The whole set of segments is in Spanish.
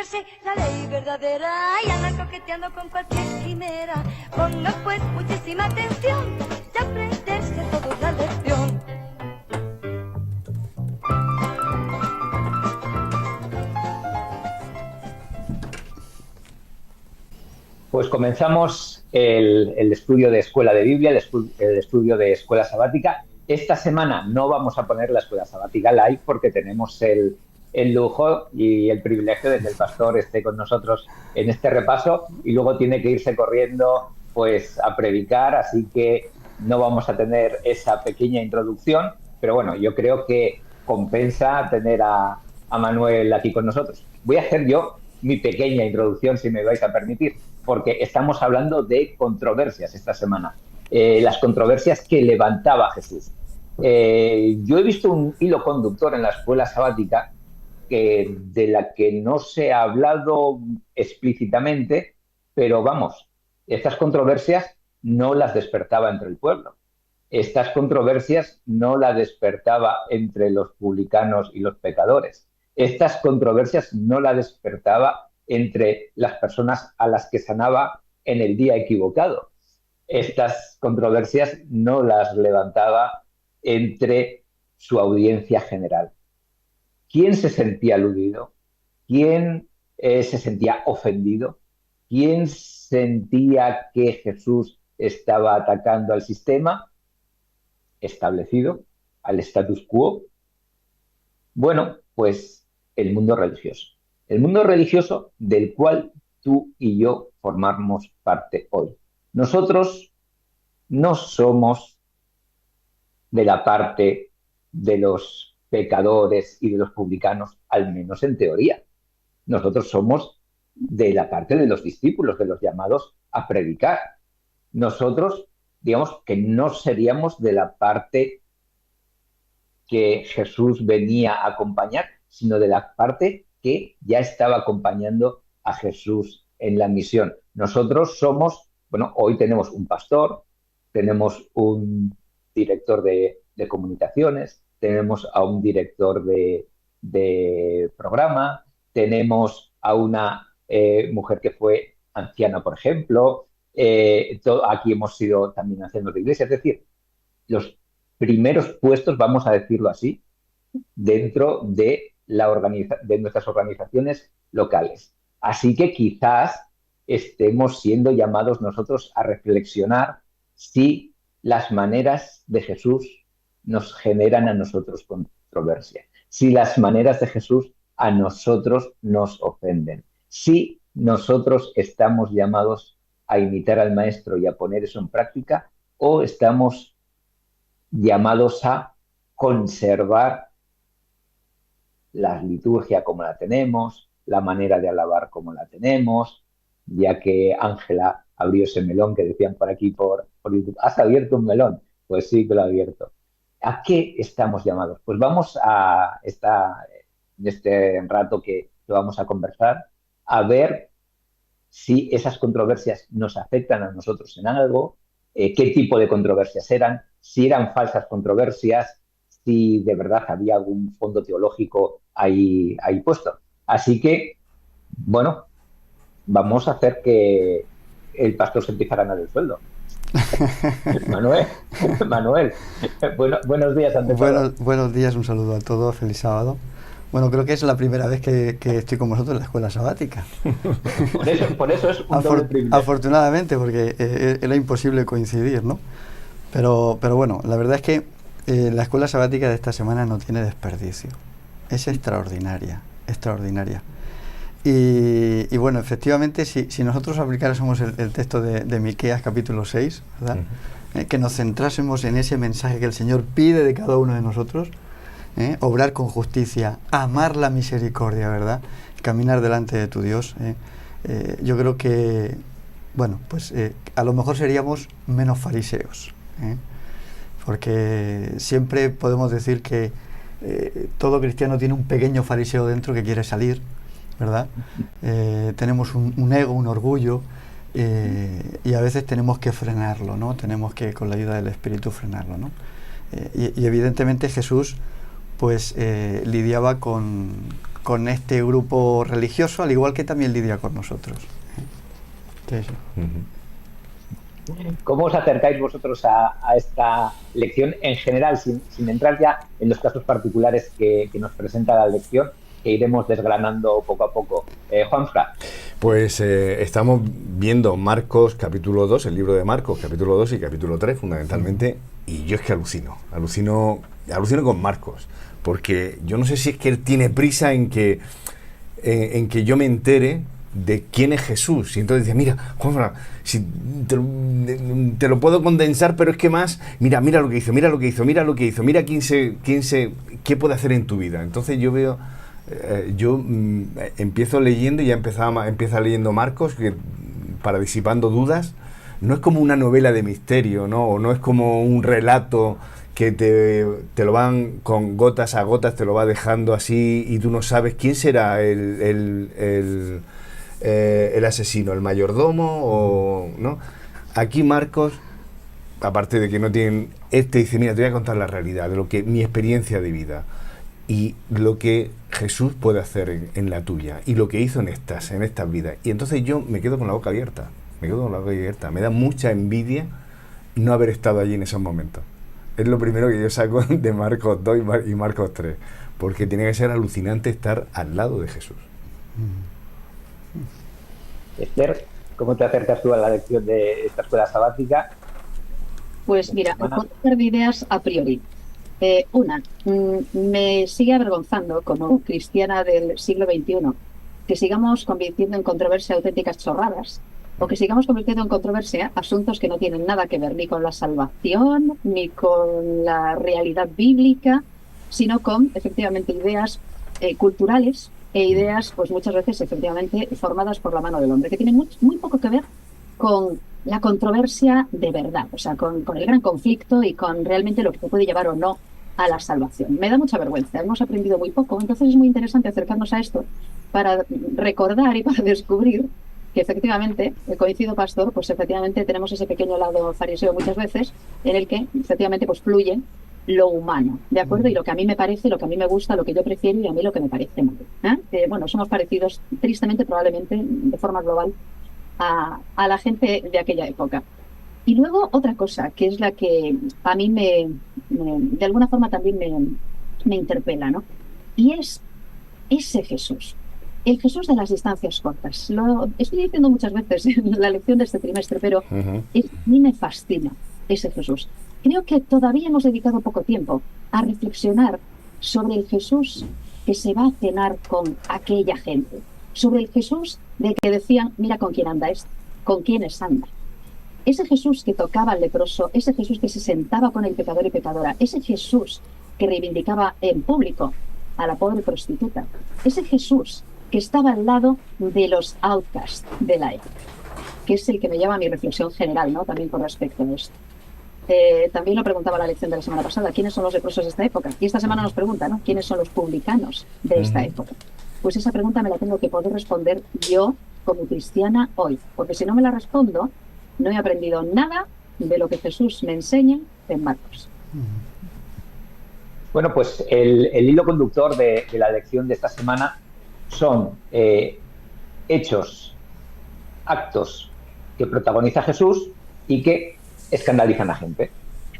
aprenderse la ley verdadera y andar coqueteando con cualquier quimera. Ponga pues muchísima atención y aprenderse toda la lección. Pues comenzamos el estudio de Escuela de Biblia, el estudio de Escuela Sabática. Esta semana no vamos a poner la Escuela Sabática live porque tenemos el lujo y el privilegio de que el pastor esté con nosotros en este repaso y luego tiene que irse corriendo pues a predicar, así que no vamos a tener esa pequeña introducción, pero bueno, yo creo que compensa tener a Manuel aquí con nosotros. Voy a hacer yo mi pequeña introducción, si me vais a permitir, porque estamos hablando de controversias esta semana, las controversias que levantaba Jesús. Yo he visto un hilo conductor en la Escuela Sabática de la que no se ha hablado explícitamente, pero vamos, estas controversias no las despertaba entre el pueblo. Estas controversias no las despertaba entre los publicanos y los pecadores. Estas controversias no las despertaba entre las personas a las que sanaba en el día equivocado. Estas controversias no las levantaba entre su audiencia general. ¿Quién se sentía aludido? ¿Quién se sentía ofendido? ¿Quién sentía que Jesús estaba atacando al sistema establecido, al status quo? Bueno, pues el mundo religioso. El mundo religioso del cual tú y yo formamos parte hoy. Nosotros no somos de la parte de los pecadores y de los publicanos, al menos en teoría. Nosotros somos de la parte de los discípulos, de los llamados a predicar. Nosotros, digamos que no seríamos de la parte que Jesús venía a acompañar, sino de la parte que ya estaba acompañando a Jesús en la misión. Nosotros somos, bueno, hoy tenemos un pastor, tenemos un director de comunicaciones, tenemos a un director de programa, tenemos a una mujer que fue anciana, por ejemplo, aquí hemos sido también ancianos de iglesia, es decir, los primeros puestos, vamos a decirlo así, dentro de nuestras organizaciones locales. Así que quizás estemos siendo llamados nosotros a reflexionar si las maneras de Jesús nos generan a nosotros controversia, si las maneras de Jesús a nosotros nos ofenden, si nosotros estamos llamados a imitar al Maestro y a poner eso en práctica, o estamos llamados a conservar la liturgia como la tenemos, la manera de alabar como la tenemos, ya que Ángela abrió ese melón que decían por aquí por YouTube. ¿Has abierto un melón? Pues sí que lo he abierto. ¿A qué estamos llamados? Pues vamos en este rato que vamos a conversar, a ver si esas controversias nos afectan a nosotros en algo, qué tipo de controversias eran, si eran falsas controversias, si de verdad había algún fondo teológico ahí puesto. Así que, bueno, vamos a hacer que el pastor se empiece a ganar el sueldo. Manuel, buenos días ante todo. Buenos días, un saludo a todos, feliz sábado. Bueno, creo que es la primera vez que estoy con vosotros en la escuela sabática. Por eso es un doble privilegio. Afortunadamente, porque era imposible coincidir, ¿no? Pero bueno, la verdad es que la escuela sabática de esta semana no tiene desperdicio. Es extraordinaria. Y bueno, efectivamente, si nosotros aplicáramos el texto de Miqueas capítulo 6, ¿verdad? Que nos centrásemos en ese mensaje que el Señor pide de cada uno de nosotros, obrar con justicia, amar la misericordia, ¿verdad? Caminar delante de tu Dios. Yo creo que, bueno, pues a lo mejor seríamos menos fariseos, porque siempre podemos decir que todo cristiano tiene un pequeño fariseo dentro que quiere salir, ¿verdad? Tenemos un ego, un orgullo, y a veces tenemos que frenarlo, ¿no? Tenemos que, con la ayuda del Espíritu, frenarlo, ¿no? Y evidentemente Jesús pues lidiaba con con este grupo religioso, al igual que también lidia con nosotros. Sí, sí. ¿Cómo os acercáis vosotros a esta lección en general, sin entrar ya en los casos particulares que nos presenta la lección, que iremos desgranando poco a poco? Juanfra. Pues estamos viendo Marcos capítulo 2, el libro de Marcos capítulo 2 y capítulo 3 fundamentalmente, y yo es que alucino con Marcos, porque yo no sé si es que él tiene prisa en que yo me entere de quién es Jesús. Y entonces decía, mira, Juanfran, si te lo puedo condensar, pero es que más, mira lo que hizo, mira qué puede hacer en tu vida. Entonces yo veo, empiezo leyendo y ya empieza leyendo Marcos, que para disipando dudas. No es como una novela de misterio, ¿no? O no es como un relato que te lo van con gotas a gotas, te lo va dejando así y tú no sabes quién será el asesino, el mayordomo o no. Aquí Marcos, aparte de que no tienen, dice, mira, te voy a contar la realidad de lo que mi experiencia de vida y lo que Jesús puede hacer en la tuya y lo que hizo en estas vidas. Y entonces yo me quedo con la boca abierta, me da mucha envidia no haber estado allí en esos momentos. Es lo primero que yo saco de Marcos 2 y Marcos 3, porque tiene que ser alucinante estar al lado de Jesús. Esther, ¿cómo te acercas tú a la lección de esta escuela sabática? Pues mira, un par de ideas a priori. Me sigue avergonzando como cristiana del siglo XXI que sigamos convirtiendo en controversia auténticas chorradas o que sigamos convirtiendo en controversia asuntos que no tienen nada que ver ni con la salvación ni con la realidad bíblica, sino con efectivamente ideas culturales e ideas, pues muchas veces efectivamente formadas por la mano del hombre, que tienen muy poco que ver con la controversia de verdad, o sea, con el gran conflicto y con realmente lo que te puede llevar o no a la salvación. Me da mucha vergüenza, hemos aprendido muy poco, entonces es muy interesante acercarnos a esto para recordar y para descubrir que efectivamente, coincido pastor, pues efectivamente tenemos ese pequeño lado fariseo muchas veces en el que efectivamente pues fluye lo humano, ¿de acuerdo? Y lo que a mí me parece, lo que a mí me gusta, lo que yo prefiero y a mí lo que me parece mal. Bueno, somos parecidos, tristemente, probablemente, de forma global, a la gente de aquella época. Y luego otra cosa, que es la que a mí de alguna forma también me interpela, ¿no? Y es ese Jesús, el Jesús de las distancias cortas. Lo estoy diciendo muchas veces en la lección de este trimestre, pero a mí me fascina ese Jesús. Creo que todavía hemos dedicado poco tiempo a reflexionar sobre el Jesús que se va a cenar con aquella gente, sobre el Jesús del que decían, mira con quién anda con quiénes anda. Ese Jesús que tocaba al leproso, ese Jesús que se sentaba con el pecador y pecadora, ese Jesús que reivindicaba en público a la pobre prostituta, ese Jesús que estaba al lado de los outcasts de la época, que es el que me lleva a mi reflexión general, ¿no? También con respecto a esto. También lo preguntaba la lección de la semana pasada, ¿quiénes son los leprosos de esta época? Y esta semana nos pregunta, ¿no? ¿Quiénes son los publicanos de esta época? Pues esa pregunta me la tengo que poder responder yo como cristiana hoy, porque si no me la respondo, no he aprendido nada de lo que Jesús me enseña en Marcos. Bueno, pues el hilo conductor de la lección de esta semana son hechos, actos que protagoniza Jesús y que escandalizan a gente.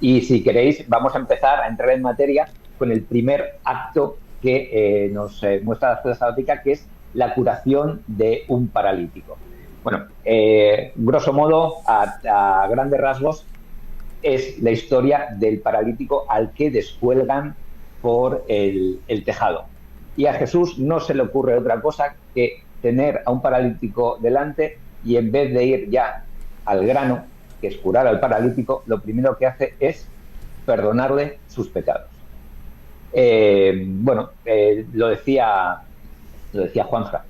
Y si queréis, vamos a empezar a entrar en materia con el primer acto que nos muestra la escuela sabática, que es la curación de un paralítico. Bueno, grosso modo, a grandes rasgos, es la historia del paralítico al que descuelgan por el tejado. Y a Jesús no se le ocurre otra cosa que tener a un paralítico delante y en vez de ir ya al grano, que es curar al paralítico, lo primero que hace es perdonarle sus pecados. Lo decía Juanfran.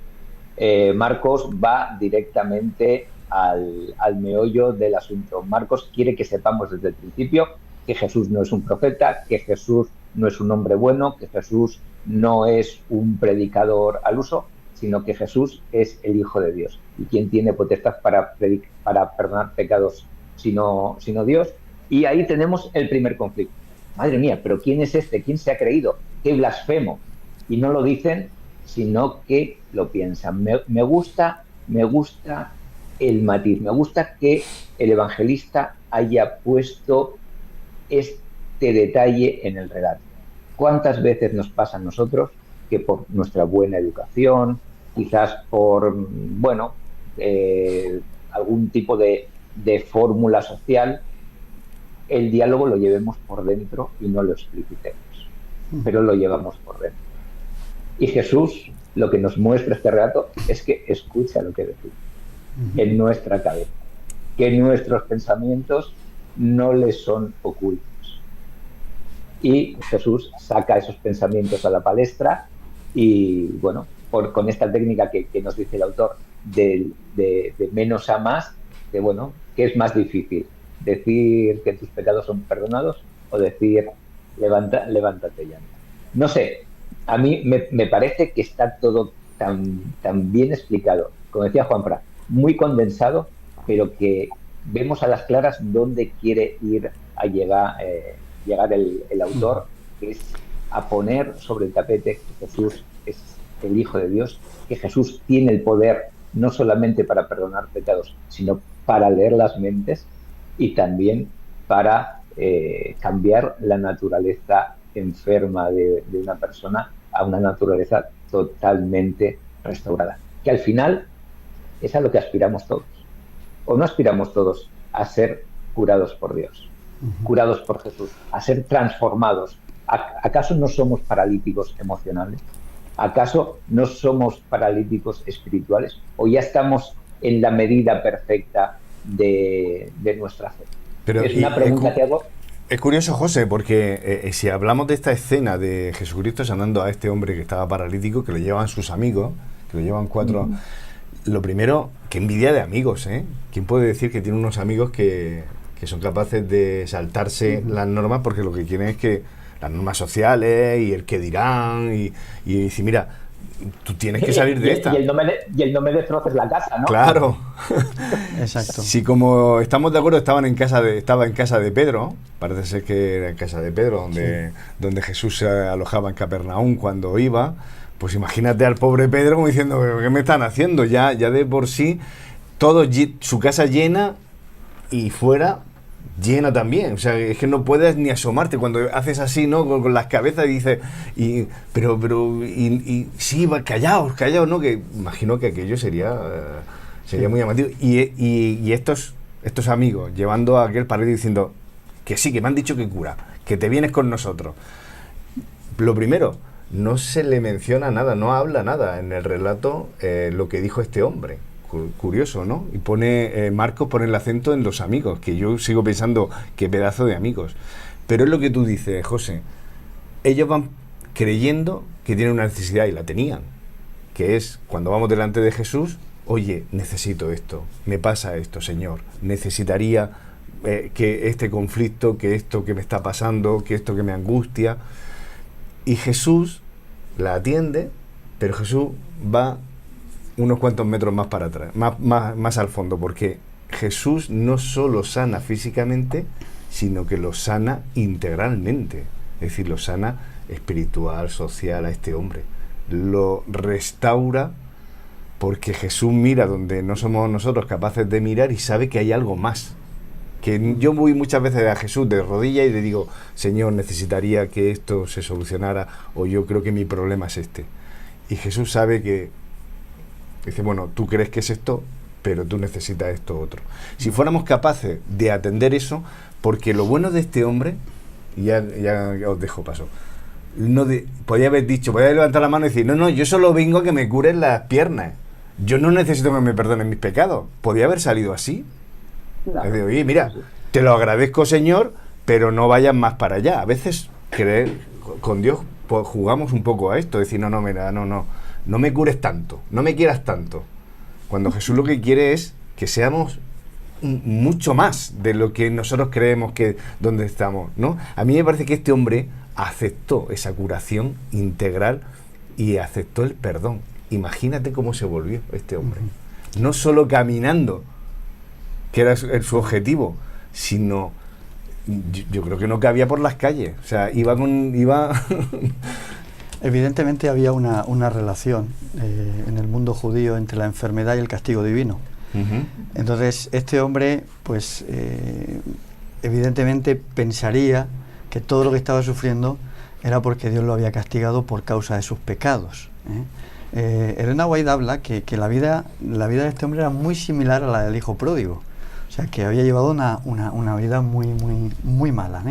Marcos va directamente al meollo del asunto. Marcos quiere que sepamos desde el principio que Jesús no es un profeta, que Jesús no es un hombre bueno, que Jesús no es un predicador al uso, sino que Jesús es el Hijo de Dios. ¿Y quién tiene potestad para perdonar pecados sino Dios? Y ahí tenemos el primer conflicto. Madre mía, pero ¿quién es este? ¿Quién se ha creído? ¡Qué blasfemo! Y no lo dicen sino que lo piensan. Me gusta el matiz, me gusta que el evangelista haya puesto este detalle en el relato. ¿Cuántas veces nos pasa a nosotros que por nuestra buena educación, quizás por, bueno, algún tipo de fórmula social, el diálogo lo llevemos por dentro y no lo explicitemos, pero lo llevamos por dentro? Y Jesús, lo que nos muestra este relato es que escucha lo que decimos en nuestra cabeza, que nuestros pensamientos no le son ocultos. Y Jesús saca esos pensamientos a la palestra y, bueno, con esta técnica que nos dice el autor de menos a más, de, bueno, ¿qué es más difícil? ¿Decir que tus pecados son perdonados o decir levántate ya? No sé, a mí me parece que está todo tan bien explicado, como decía Juanfran, muy condensado, pero que vemos a las claras dónde quiere ir a llegar el autor, que es a poner sobre el tapete que Jesús es el Hijo de Dios, que Jesús tiene el poder no solamente para perdonar pecados, sino para leer las mentes y también para cambiar la naturaleza enferma de una persona a una naturaleza totalmente restaurada, que al final es a lo que aspiramos todos. ¿O no aspiramos todos a ser curados por Dios, curados por Jesús, a ser transformados? ¿Acaso no somos paralíticos emocionales? ¿Acaso no somos paralíticos espirituales? ¿O ya estamos en la medida perfecta de nuestra fe? Pero, es una pregunta que hago. Es curioso, José, porque si hablamos de esta escena de Jesucristo sanando a este hombre que estaba paralítico, que lo llevan sus amigos, que lo llevan 4... Lo primero, qué envidia de amigos, ¿eh? ¿Quién puede decir que tiene unos amigos que son capaces de saltarse las normas porque lo que quieren es que las normas sociales y el que dirán y dice, mira, tú tienes que salir de esta. Y el no me destroces la casa, ¿no? Claro. Exacto. Si como estamos de acuerdo, estaba en casa de Pedro, parece ser que era en casa de Pedro, donde Jesús se alojaba en Capernaum cuando iba. Pues imagínate al pobre Pedro como diciendo, ¿qué me están haciendo? Ya de por sí, su casa llena y fuera llena también. O sea, es que no puedes ni asomarte cuando haces así, ¿no? Con las cabezas y dices, pero sí, callaos, ¿no? Que imagino que aquello sería muy llamativo. Y estos amigos llevando a aquel paralítico diciendo que sí, que me han dicho que cura, que te vienes con nosotros. Lo primero, no se le menciona nada, no habla nada en el relato lo que dijo este hombre. Curioso, ¿no? Y Marcos pone el acento en los amigos, que yo sigo pensando qué pedazo de amigos. Pero es lo que tú dices, José. Ellos van creyendo que tienen una necesidad, y la tenían, que es cuando vamos delante de Jesús, oye, necesito esto, me pasa esto, Señor, necesitaría que este conflicto, que esto que me está pasando, que esto que me angustia. Y Jesús la atiende, pero Jesús va unos cuantos metros más para atrás, más al fondo, porque Jesús no solo sana físicamente, sino que lo sana integralmente, es decir, lo sana espiritual, social a este hombre, lo restaura, porque Jesús mira donde no somos nosotros capaces de mirar y sabe que hay algo más. Que yo voy muchas veces a Jesús de rodillas y le digo, Señor, necesitaría que esto se solucionara, o yo creo que mi problema es este. Y Jesús sabe que, dice, bueno, tú crees que es esto, pero tú necesitas esto otro. Si fuéramos capaces de atender eso, porque lo bueno de este hombre, y ya os dejo paso, podía haber levantado la mano y decir, no, yo solo vengo a que me curen las piernas, yo no necesito que me perdonen mis pecados. Podía haber salido así. No. Oye, mira, te lo agradezco, Señor, pero no vayas más para allá. A veces con Dios pues, jugamos un poco a esto, decir, no me cures tanto, no me quieras tanto. Cuando Jesús lo que quiere es que seamos mucho más de lo que nosotros creemos que donde estamos, ¿no? A mí me parece que este hombre aceptó esa curación integral y aceptó el perdón. Imagínate cómo se volvió este hombre. No solo caminando, que era su objetivo, sino yo creo que no cabía por las calles. O sea, iba Evidentemente había una relación en el mundo judío entre la enfermedad y el castigo divino. Entonces este hombre pues evidentemente pensaría que todo lo que estaba sufriendo era porque Dios lo había castigado por causa de sus pecados. Elena White habla que la vida de este hombre era muy similar a la del hijo pródigo, o sea que había llevado una vida muy mala,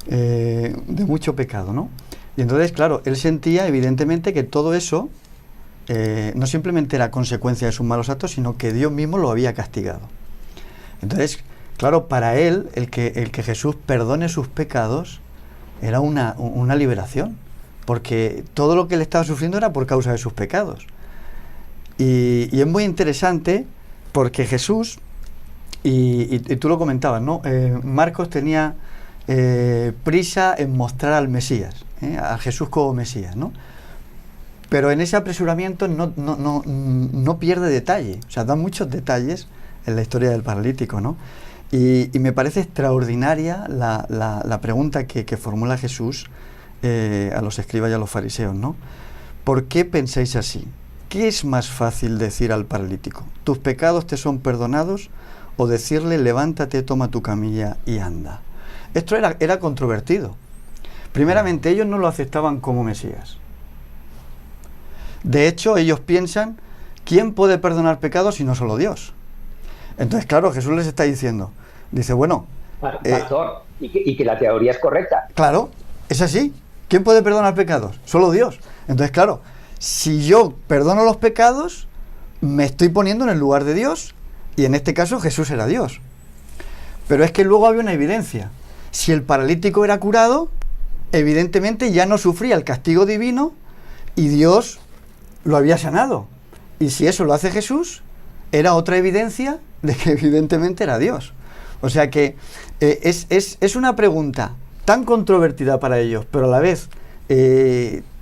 de mucho pecado, ¿no? Y entonces, claro, él sentía evidentemente que todo eso no simplemente era consecuencia de sus malos actos, sino que Dios mismo lo había castigado. Entonces, claro, para él, el que Jesús perdone sus pecados era una liberación, porque todo lo que él estaba sufriendo era por causa de sus pecados. Y es muy interesante porque Jesús, y tú lo comentabas, ¿no? Marcos tenía prisa en mostrar al Mesías, a Jesús como Mesías, ¿no? Pero en ese apresuramiento no pierde detalle, o sea, da muchos detalles en la historia del paralítico, ¿no? Y me parece extraordinaria la pregunta que formula Jesús a los escribas y a los fariseos, ¿no? ¿Por qué pensáis así? ¿Qué es más fácil decir al paralítico? ¿Tus pecados te son perdonados? ¿O decirle, levántate, toma tu camilla y anda? Esto era controvertido. Primeramente, ellos no lo aceptaban como Mesías. De hecho, ellos piensan, ¿quién puede perdonar pecados si no solo Dios? Entonces, claro, Jesús les está diciendo, dice, bueno... Pastor, y que la teoría es correcta. Claro, es así. ¿Quién puede perdonar pecados? Solo Dios. Entonces, claro, si yo perdono los pecados, me estoy poniendo en el lugar de Dios, y en este caso Jesús era Dios. Pero es que luego había una evidencia. Si el paralítico era curado, evidentemente ya no sufría el castigo divino y Dios lo había sanado. Y si eso lo hace Jesús, era otra evidencia de que evidentemente era Dios. O sea que es una pregunta tan controvertida para ellos, pero a la vez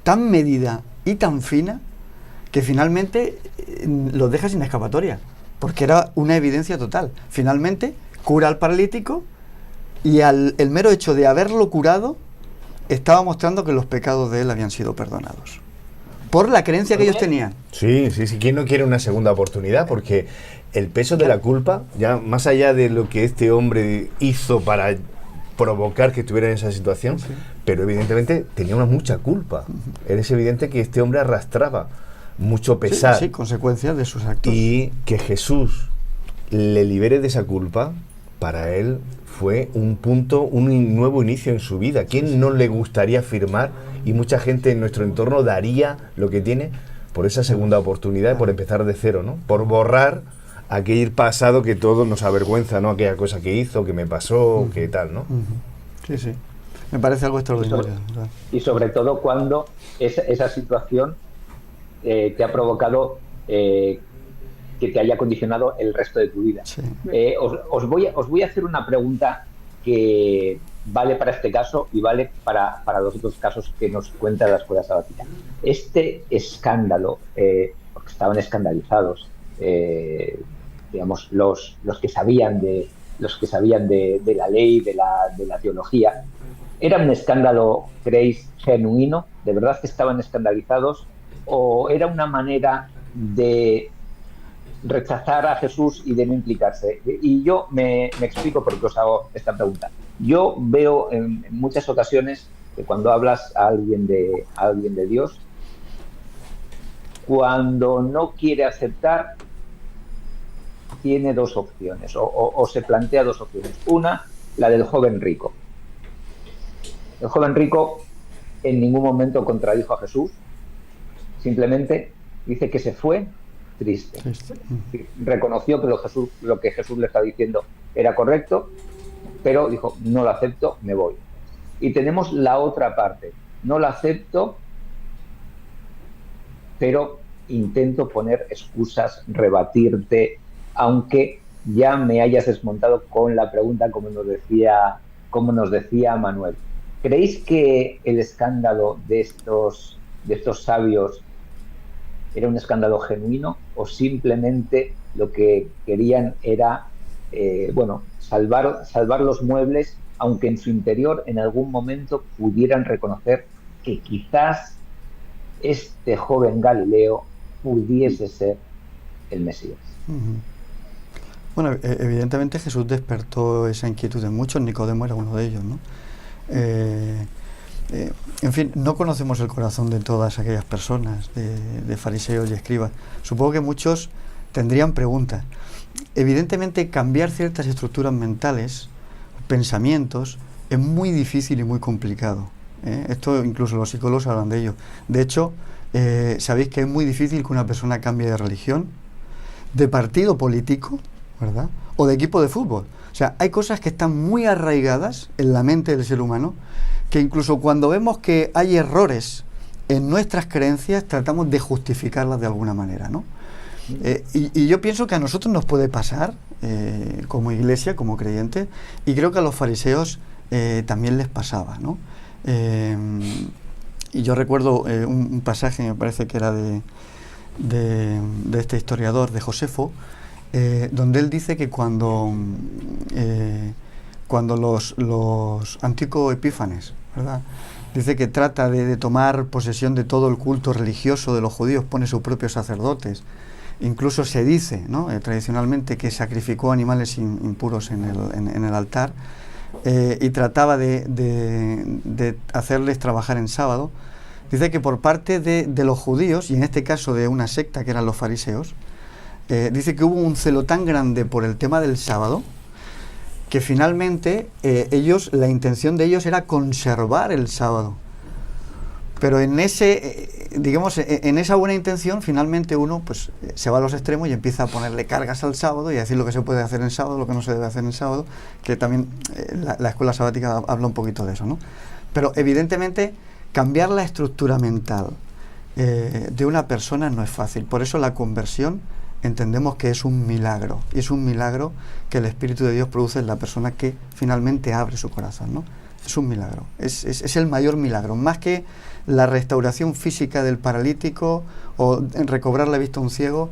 tan medida y tan fina, que finalmente los deja sin escapatoria, porque era una evidencia total. Finalmente cura al paralítico y el mero hecho de haberlo curado estaba mostrando que los pecados de él habían sido perdonados por la creencia que ellos tenían. Sí. ¿Quién no quiere una segunda oportunidad? Porque el peso de la culpa, ya más allá de lo que este hombre hizo para provocar que estuviera en esa situación, sí, pero evidentemente tenía mucha culpa. Es evidente que este hombre arrastraba mucho pesar. Sí, consecuencias de sus actos. Y que Jesús le libere de esa culpa, para él fue un punto, un nuevo inicio en su vida. ¿Quién no le gustaría firmar? Y mucha gente en nuestro entorno daría lo que tiene por esa segunda oportunidad, por empezar de cero, ¿no? Por borrar aquel pasado que todo nos avergüenza, ¿no? Aquella cosa que hizo, que me pasó, que tal, ¿no? Sí. Me parece algo extraordinario. Y sobre todo cuando esa situación te ha provocado que te haya condicionado el resto de tu vida. Sí. Os voy a hacer una pregunta que vale para este caso y vale para los otros casos que nos cuenta la escuela sabática. Este escándalo, porque estaban escandalizados, digamos, los que sabían de la ley, de la teología, ¿era un escándalo, creéis, genuino? ¿De verdad que estaban escandalizados? ¿O era una manera de rechazar a Jesús y de no implicarse? Y yo me explico por qué os hago esta pregunta. Yo veo en muchas ocasiones que cuando hablas a alguien de Dios, cuando no quiere aceptar, tiene dos opciones, o se plantea dos opciones. Una, la del joven rico. El joven rico en ningún momento contradijo a Jesús, simplemente dice que se fue triste. Reconoció que lo que Jesús le está diciendo era correcto, pero dijo, no lo acepto, me voy. Y tenemos la otra parte, no lo acepto, pero intento poner excusas, rebatirte, aunque ya me hayas desmontado con la pregunta, como nos decía Manuel. ¿Creéis que el escándalo de estos sabios era un escándalo genuino o simplemente lo que querían era salvar los muebles, aunque en su interior en algún momento pudieran reconocer que quizás este joven Galileo pudiese ser el Mesías. Bueno, evidentemente Jesús despertó esa inquietud en muchos, Nicodemo era uno de ellos, ¿no? En fin, no conocemos el corazón de todas aquellas personas, de fariseos y escribas. Supongo que muchos tendrían preguntas. Evidentemente, cambiar ciertas estructuras mentales, pensamientos, es muy difícil y muy complicado. Esto incluso los psicólogos hablan de ello. De hecho, sabéis que es muy difícil que una persona cambie de religión, de partido político, ¿verdad? O de equipo de fútbol. O sea, hay cosas que están muy arraigadas en la mente del ser humano, que incluso cuando vemos que hay errores en nuestras creencias, tratamos de justificarlas de alguna manera, ¿no? Y yo pienso que a nosotros nos puede pasar, como iglesia, como creyentes, y creo que a los fariseos también les pasaba, ¿no? Y yo recuerdo un pasaje, me parece que era de este historiador, de Josefo, donde él dice que cuando los Antíoco Epífanes, ¿verdad?, dice que trata de tomar posesión de todo el culto religioso de los judíos, pone sus propios sacerdotes. Incluso se dice, ¿no?, tradicionalmente, que sacrificó animales impuros en el altar, y trataba de hacerles trabajar en sábado. Dice que por parte de los judíos, y en este caso de una secta que eran los fariseos, dice que hubo un celo tan grande por el tema del sábado, que finalmente la intención de ellos era conservar el sábado. Pero en esa buena intención, finalmente uno pues se va a los extremos y empieza a ponerle cargas al sábado y a decir lo que se puede hacer en sábado, lo que no se debe hacer en sábado, que también la escuela sabática habla un poquito de eso, ¿no? Pero evidentemente cambiar la estructura mental de una persona no es fácil. Por eso la conversión entendemos que es un milagro, y es un milagro que el Espíritu de Dios produce en la persona que finalmente abre su corazón, ¿no? Es un milagro, es el mayor milagro, más que la restauración física del paralítico o recobrar la vista a un ciego.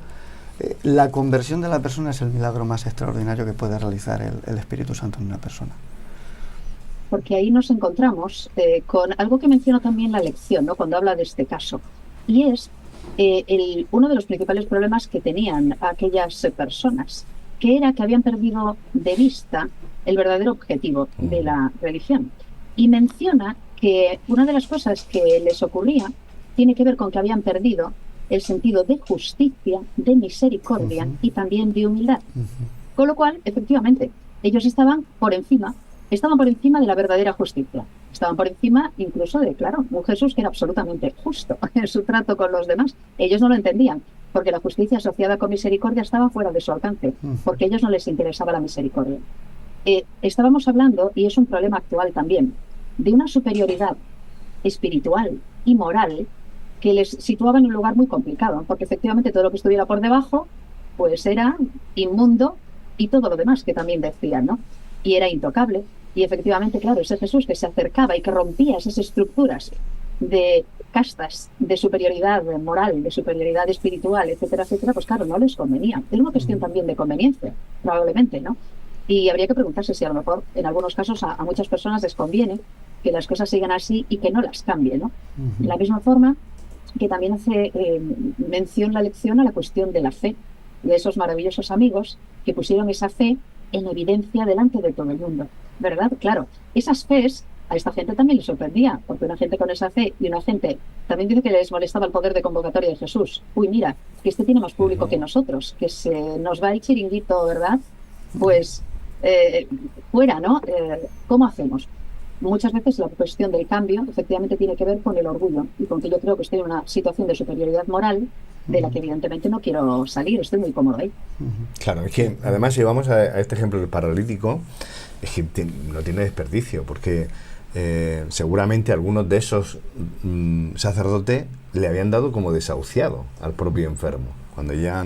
La conversión de la persona es el milagro más extraordinario que puede realizar el Espíritu Santo en una persona. Porque ahí nos encontramos con algo que menciona también la lección, ¿no?, cuando habla de este caso, y es uno de los principales problemas que tenían aquellas personas, que era que habían perdido de vista el verdadero objetivo de la religión. Y menciona que una de las cosas que les ocurría tiene que ver con que habían perdido el sentido de justicia, de misericordia y también de humildad. Con lo cual, efectivamente, ellos estaban por encima de la verdadera justicia. Estaban por encima incluso de, claro, un Jesús que era absolutamente justo en su trato con los demás. Ellos no lo entendían, porque la justicia asociada con misericordia estaba fuera de su alcance, porque a ellos no les interesaba la misericordia. Estábamos hablando, y es un problema actual también, de una superioridad espiritual y moral que les situaba en un lugar muy complicado, porque efectivamente todo lo que estuviera por debajo pues era inmundo, y todo lo demás que también decían, ¿no? Y era intocable. Y efectivamente, claro, ese Jesús que se acercaba y que rompía esas estructuras de castas, de superioridad moral, de superioridad espiritual, etcétera, etcétera, pues claro, no les convenía. Es una cuestión también de conveniencia, probablemente, ¿no? Y habría que preguntarse si a lo mejor en algunos casos a muchas personas les conviene que las cosas sigan así y que no las cambien, ¿no? De la misma forma que también hace mención la lección a la cuestión de la fe, de esos maravillosos amigos que pusieron esa fe en evidencia delante de todo el mundo, ¿verdad? Claro, esas fees a esta gente también les sorprendía, porque una gente con esa fe y una gente también dice que les molestaba el poder de convocatoria de Jesús. Uy, mira, que este tiene más público que nosotros, que se nos va el chiringuito, ¿verdad? Pues fuera, ¿no? ¿Cómo hacemos? Muchas veces la cuestión del cambio efectivamente tiene que ver con el orgullo y con que yo creo que estoy en una situación de superioridad moral de la que evidentemente no quiero salir, estoy muy cómodo ahí. Claro, es que además si vamos a este ejemplo del paralítico, es que no tiene desperdicio, porque seguramente algunos de esos sacerdotes le habían dado como desahuciado al propio enfermo, cuando ya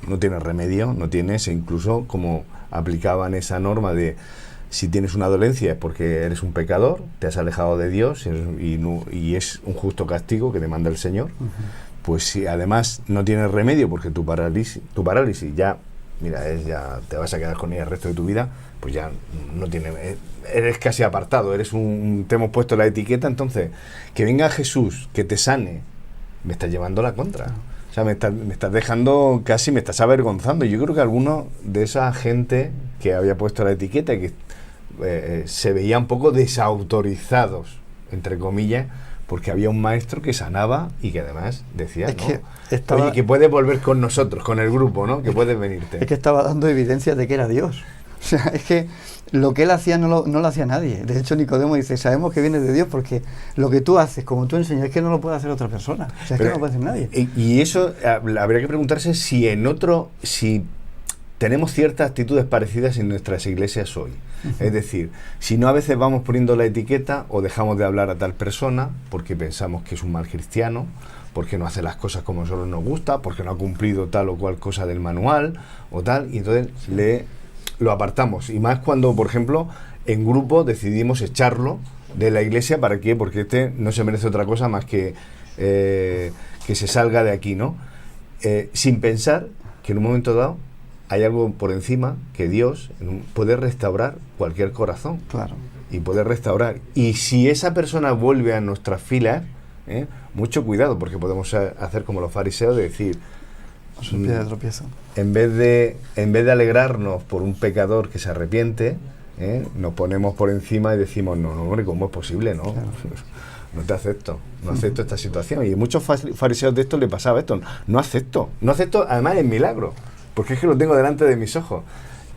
no tiene remedio, no tienes, e incluso como aplicaban esa norma de si tienes una dolencia es porque eres un pecador, te has alejado de Dios y es un justo castigo que te manda el Señor. Pues si además no tienes remedio porque tu parálisis ya mira, ya te vas a quedar con ella el resto de tu vida, pues ya no tiene, eres casi apartado, te hemos puesto la etiqueta, entonces, que venga Jesús, que te sane, me está llevando a la contra. O sea, me estás dejando, casi me estás avergonzando. Yo creo que algunos de esa gente que había puesto la etiqueta, que se veían un poco desautorizados, entre comillas, porque había un maestro que sanaba y que además decía, Es ¿no? que estaba- Oye, que puedes volver con nosotros, con el grupo, ¿no? Que puedes venirte. Es que estaba dando evidencia de que era Dios. O sea, es que lo que él hacía no lo hacía nadie. De hecho, Nicodemo dice, sabemos que viene de Dios porque lo que tú haces, como tú enseñas, es que no lo puede hacer otra persona. O sea, es que no lo puede hacer nadie. Y eso habría que preguntarse si tenemos ciertas actitudes parecidas en nuestras iglesias hoy. Es decir, si no a veces vamos poniendo la etiqueta o dejamos de hablar a tal persona porque pensamos que es un mal cristiano, porque no hace las cosas como a nosotros nos gusta, porque no ha cumplido tal o cual cosa del manual o tal, y entonces lo apartamos. Y más cuando, por ejemplo, en grupo decidimos echarlo de la iglesia. ¿Para qué? Porque este no se merece otra cosa más que se salga de aquí, ¿no? Sin pensar que en un momento dado hay algo por encima, que Dios puede restaurar cualquier corazón. Claro. Y puede restaurar. Y si esa persona vuelve a nuestras filas, mucho cuidado, porque podemos hacer como los fariseos, de decir, Es un pie de tropiezo. en vez de alegrarnos por un pecador que se arrepiente, nos ponemos por encima y decimos, no, hombre, ¿cómo es posible? No, Claro. no te acepto, no acepto esta situación. Y a muchos fariseos de esto le pasaba esto, no acepto, además es milagro, porque es que lo tengo delante de mis ojos,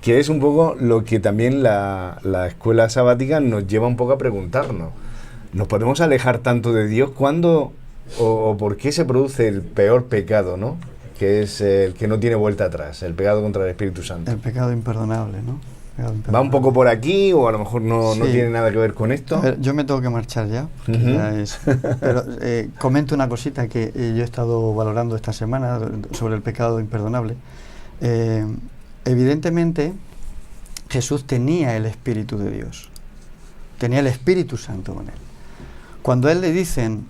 que es un poco lo que también la escuela sabática nos lleva un poco a preguntarnos. ¿Nos podemos alejar tanto de Dios? ¿Cuándo o por qué se produce el peor pecado, ¿no? Que es el que no tiene vuelta atrás, el pecado contra el Espíritu Santo? El pecado imperdonable, ¿no? ¿Va un poco por aquí o a lo mejor no Sí. tiene nada que ver con esto? A ver, yo me tengo que marchar ya, porque Ujú. ya es- pero comento una cosita que yo he estado valorando esta semana sobre el pecado imperdonable. Evidentemente, Jesús tenía el Espíritu de Dios, tenía el Espíritu Santo con él. Cuando a él le dicen,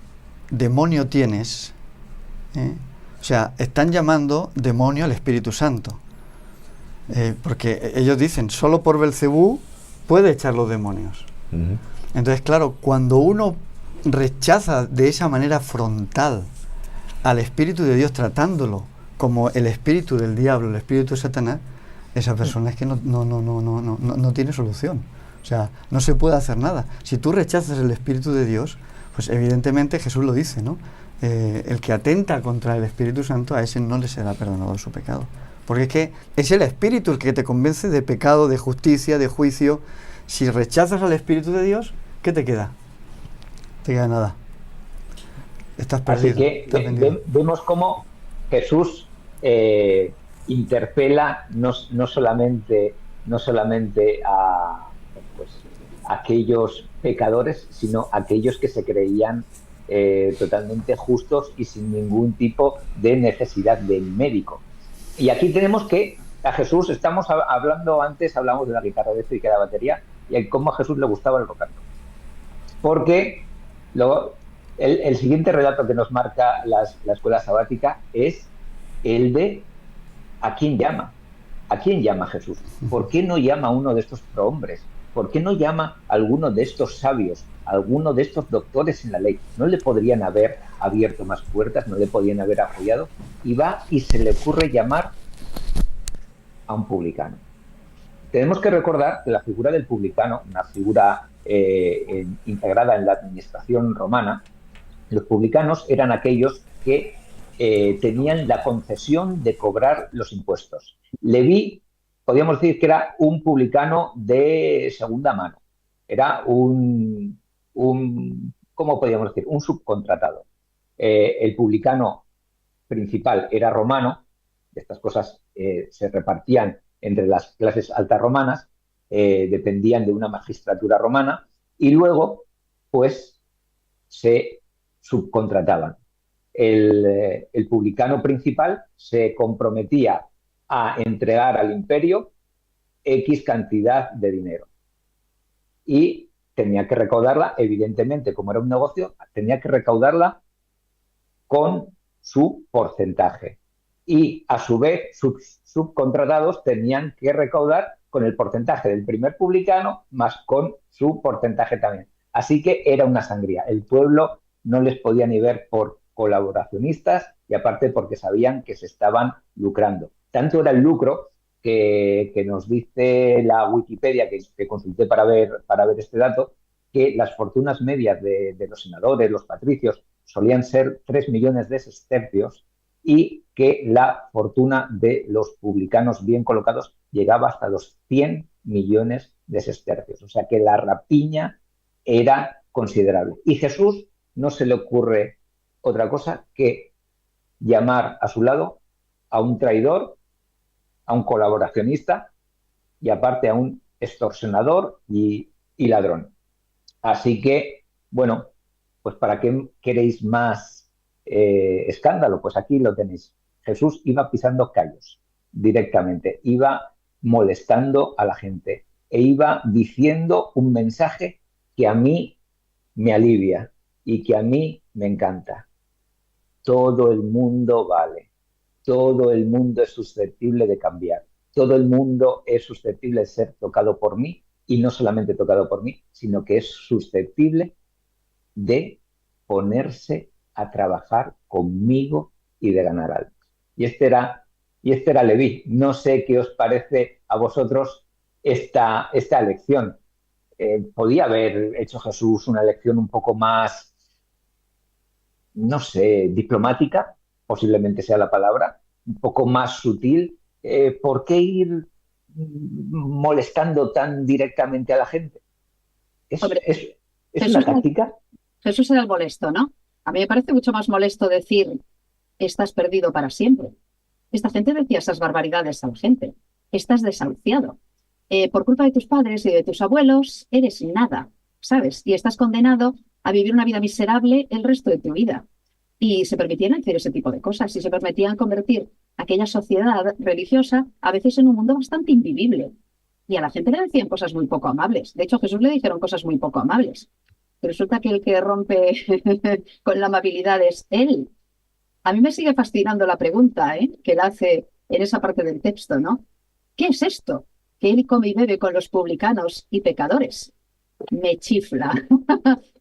demonio tienes, o sea, están llamando demonio al Espíritu Santo. Porque ellos dicen, solo por Belcebú puede echar los demonios. Ujú. Entonces, claro, cuando uno rechaza de esa manera frontal al Espíritu de Dios, tratándolo como el espíritu del diablo, el espíritu de Satanás, esa persona es que no tiene solución. O sea, no se puede hacer nada. Si tú rechazas el Espíritu de Dios, pues evidentemente Jesús lo dice, ¿no? El que atenta contra el Espíritu Santo, a ese no le será perdonado su pecado. Porque es que es el Espíritu el que te convence de pecado, de justicia, de juicio. Si rechazas al Espíritu de Dios, ¿qué te queda? Te queda nada. Estás perdido. Así que estás vendido. vemos cómo Jesús interpela no solamente a pues, aquellos pecadores, sino a aquellos que se creían totalmente justos y sin ningún tipo de necesidad de médico. Y aquí tenemos que a Jesús, hablamos de la guitarra eléctrica y de la batería, y cómo a Jesús le gustaba el rock and roll. Porque el siguiente relato que nos marca la escuela sabática es el de ¿a quién llama? ¿A quién llama Jesús? ¿Por qué no llama a uno de estos prohombres? ¿Por qué no llama a alguno de estos sabios, a alguno de estos doctores en la ley? ¿No le podrían haber abierto más puertas? ¿No le podrían haber apoyado? Y va y se le ocurre llamar a un publicano. Tenemos que recordar que la figura del publicano, una figura integrada en la administración romana, los publicanos eran aquellos que tenían la concesión de cobrar los impuestos. Leví, podríamos decir que era un publicano de segunda mano. Era ¿cómo podríamos decir? Un subcontratado. El publicano principal era romano. Estas cosas se repartían entre las clases altas romanas, dependían de una magistratura romana, y luego, pues, se subcontrataban. El publicano principal se comprometía a entregar al imperio X cantidad de dinero. Y tenía que recaudarla, evidentemente, como era un negocio, tenía que recaudarla con su porcentaje. y a su vez sus subcontratados tenían que recaudar con el porcentaje del primer publicano más con su porcentaje también. Así que era una sangría. El pueblo no les podía ni ver por colaboracionistas y aparte porque sabían que se estaban lucrando. Tanto era el lucro que nos dice la Wikipedia, que consulté para ver este dato, que las fortunas medias de los senadores, los patricios, solían ser 3 millones de sestercios y que la fortuna de los publicanos bien colocados llegaba hasta los 100 millones de sestercios. O sea que la rapiña era considerable. Y Jesús no se le ocurre otra cosa que llamar a su lado a un traidor, a un colaboracionista y aparte a un extorsionador y ladrón. Así que, bueno, pues ¿para qué queréis más escándalo? Pues aquí lo tenéis. Jesús iba pisando callos directamente, iba molestando a la gente e iba diciendo un mensaje que a mí me alivia y que a mí me encanta. Todo el mundo vale, todo el mundo es susceptible de cambiar, todo el mundo es susceptible de ser tocado por mí y no solamente tocado por mí, sino que es susceptible de ponerse a trabajar conmigo y de ganar algo. Y este era Leví. No sé qué os parece a vosotros esta lección. Podía haber hecho Jesús una lección un poco más, no sé, diplomática, posiblemente sea la palabra, un poco más sutil. ¿Por qué ir molestando tan directamente a la gente? Hombre, ¿Es Jesús, una táctica? Jesús era el molesto, ¿no? A mí me parece mucho más molesto decir, estás perdido para siempre. Esta gente decía esas barbaridades a la gente. Estás desahuciado. Por culpa de tus padres y de tus abuelos, eres nada, ¿sabes? Y estás condenado a vivir una vida miserable el resto de tu vida. Y se permitían decir ese tipo de cosas y se permitían convertir aquella sociedad religiosa a veces en un mundo bastante invivible. Y a la gente le decían cosas muy poco amables. De hecho, a Jesús le dijeron cosas muy poco amables. Y resulta que el que rompe con la amabilidad es él. A mí me sigue fascinando la pregunta, que él hace en esa parte del texto, ¿no? ¿Qué es esto? Que él come y bebe con los publicanos y pecadores. Me chifla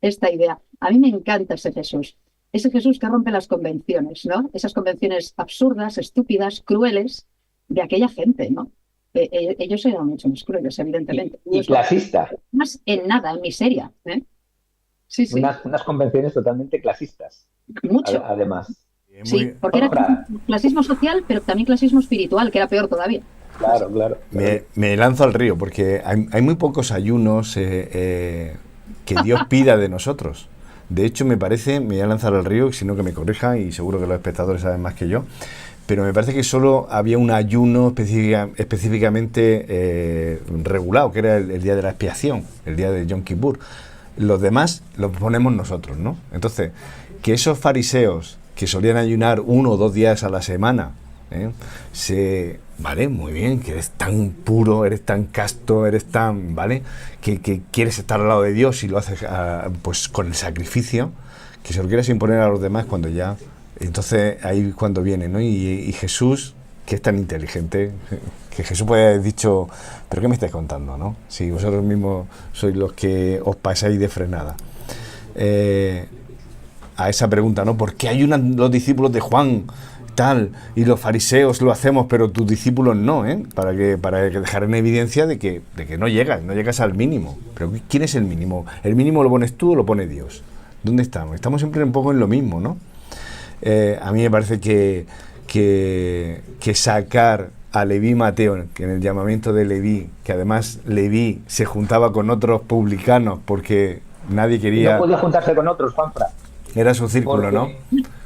esta idea. A mí me encanta ese Jesús. Ese Jesús que rompe las convenciones, ¿no? Esas convenciones absurdas, estúpidas, crueles de aquella gente, ¿no? Ellos eran mucho más crueles, evidentemente. Y clasista. Más en nada, en miseria. Sí, sí. Unas convenciones totalmente clasistas. Mucho. Además. Sí, porque era clasismo social, pero también clasismo espiritual, que era peor todavía. Claro, claro. Me lanzo al río, porque hay muy pocos ayunos que Dios pida de nosotros. De hecho, me parece, me voy a lanzar al río, sino que me corrija, y seguro que los espectadores saben más que yo, pero me parece que solo había un ayuno específicamente regulado, que era el día de la expiación, el día de Yom Kippur. Los demás los ponemos nosotros, ¿no? Entonces, que esos fariseos que solían ayunar 1 o 2 días a la semana, vale, muy bien, que eres tan puro, eres tan casto, eres tan, ¿vale? Que quieres estar al lado de Dios y lo haces pues con el sacrificio, que se lo quieres imponer a los demás cuando ya... Entonces ahí es cuando viene, ¿no? Y Jesús, que es tan inteligente, que Jesús puede haber dicho, ¿pero qué me estáis contando, no? Si vosotros mismos sois los que os pasáis de frenada. A esa pregunta, ¿no? ¿Por qué ayunan los discípulos de Juan tal y los fariseos lo hacemos pero tus discípulos no, para que dejar en evidencia de que no llegas al mínimo? Pero ¿quién es el mínimo? ¿El mínimo lo pones tú o lo pone Dios? ¿Dónde estamos? Estamos siempre un poco en lo mismo, ¿no? A mí me parece que sacar a Leví Mateo, que en el llamamiento de Leví, que además Leví se juntaba con otros publicanos porque nadie quería... No podía juntarse con otros, Juanfra. Era su círculo, ¿no?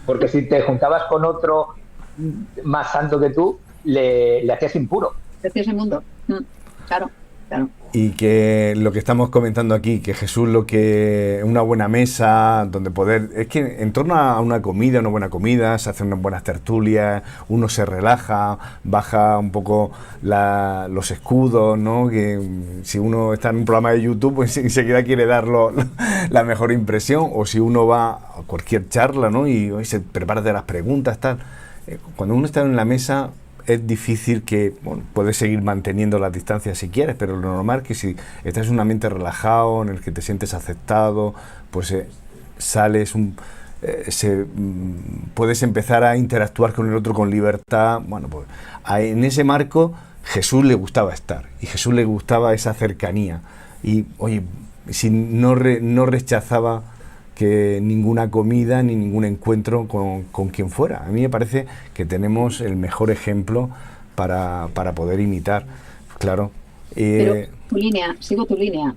Porque si te juntabas con otro más santo que tú, le hacías impuro. Le hacías inmundo. Claro, claro. Y que lo que estamos comentando aquí, que Jesús una buena mesa, donde poder... Es que en torno a una comida, una buena comida, se hacen unas buenas tertulias, uno se relaja, baja un poco los escudos, ¿no? Que si uno está en un programa de YouTube, pues enseguida quiere dar la mejor impresión, o si uno va a cualquier charla, ¿no? Y se prepara de las preguntas, tal... cuando uno está en la mesa es difícil que, bueno, puedes seguir manteniendo las distancias si quieres, pero lo normal es que si estás en un ambiente relajado, en el que te sientes aceptado, pues sales puedes empezar a interactuar con el otro con libertad. Bueno, pues en ese marco Jesús le gustaba estar, y Jesús le gustaba esa cercanía, y oye, si no rechazaba que ninguna comida ni ningún encuentro con quien fuera. A mí me parece que tenemos el mejor ejemplo para poder imitar. Claro. Pero sigo tu línea.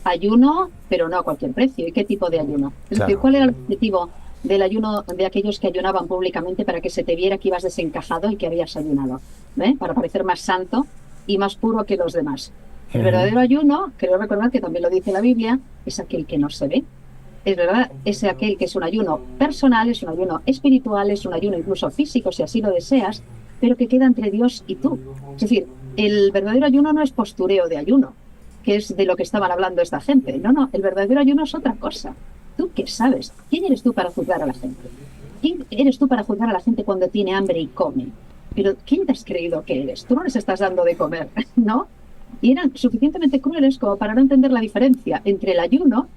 Ayuno, pero no a cualquier precio. ¿Y qué tipo de ayuno? Es decir, ¿cuál era el objetivo del ayuno de aquellos que ayunaban públicamente para que se te viera que ibas desencajado y que habías ayunado? Para parecer más santo y más puro que los demás. El verdadero ayuno, creo recordar que también lo dice la Biblia, es aquel que no se ve. Es verdad, es aquel que es un ayuno personal, es un ayuno espiritual, es un ayuno incluso físico, si así lo deseas, pero que queda entre Dios y tú. Es decir, el verdadero ayuno no es postureo de ayuno, que es de lo que estaban hablando esta gente. No, el verdadero ayuno es otra cosa. ¿Tú qué sabes? ¿Quién eres tú para juzgar a la gente? ¿Quién eres tú para juzgar a la gente cuando tiene hambre y come? Pero ¿quién te has creído que eres? Tú no les estás dando de comer, ¿no? Y eran suficientemente crueles como para no entender la diferencia entre el ayuno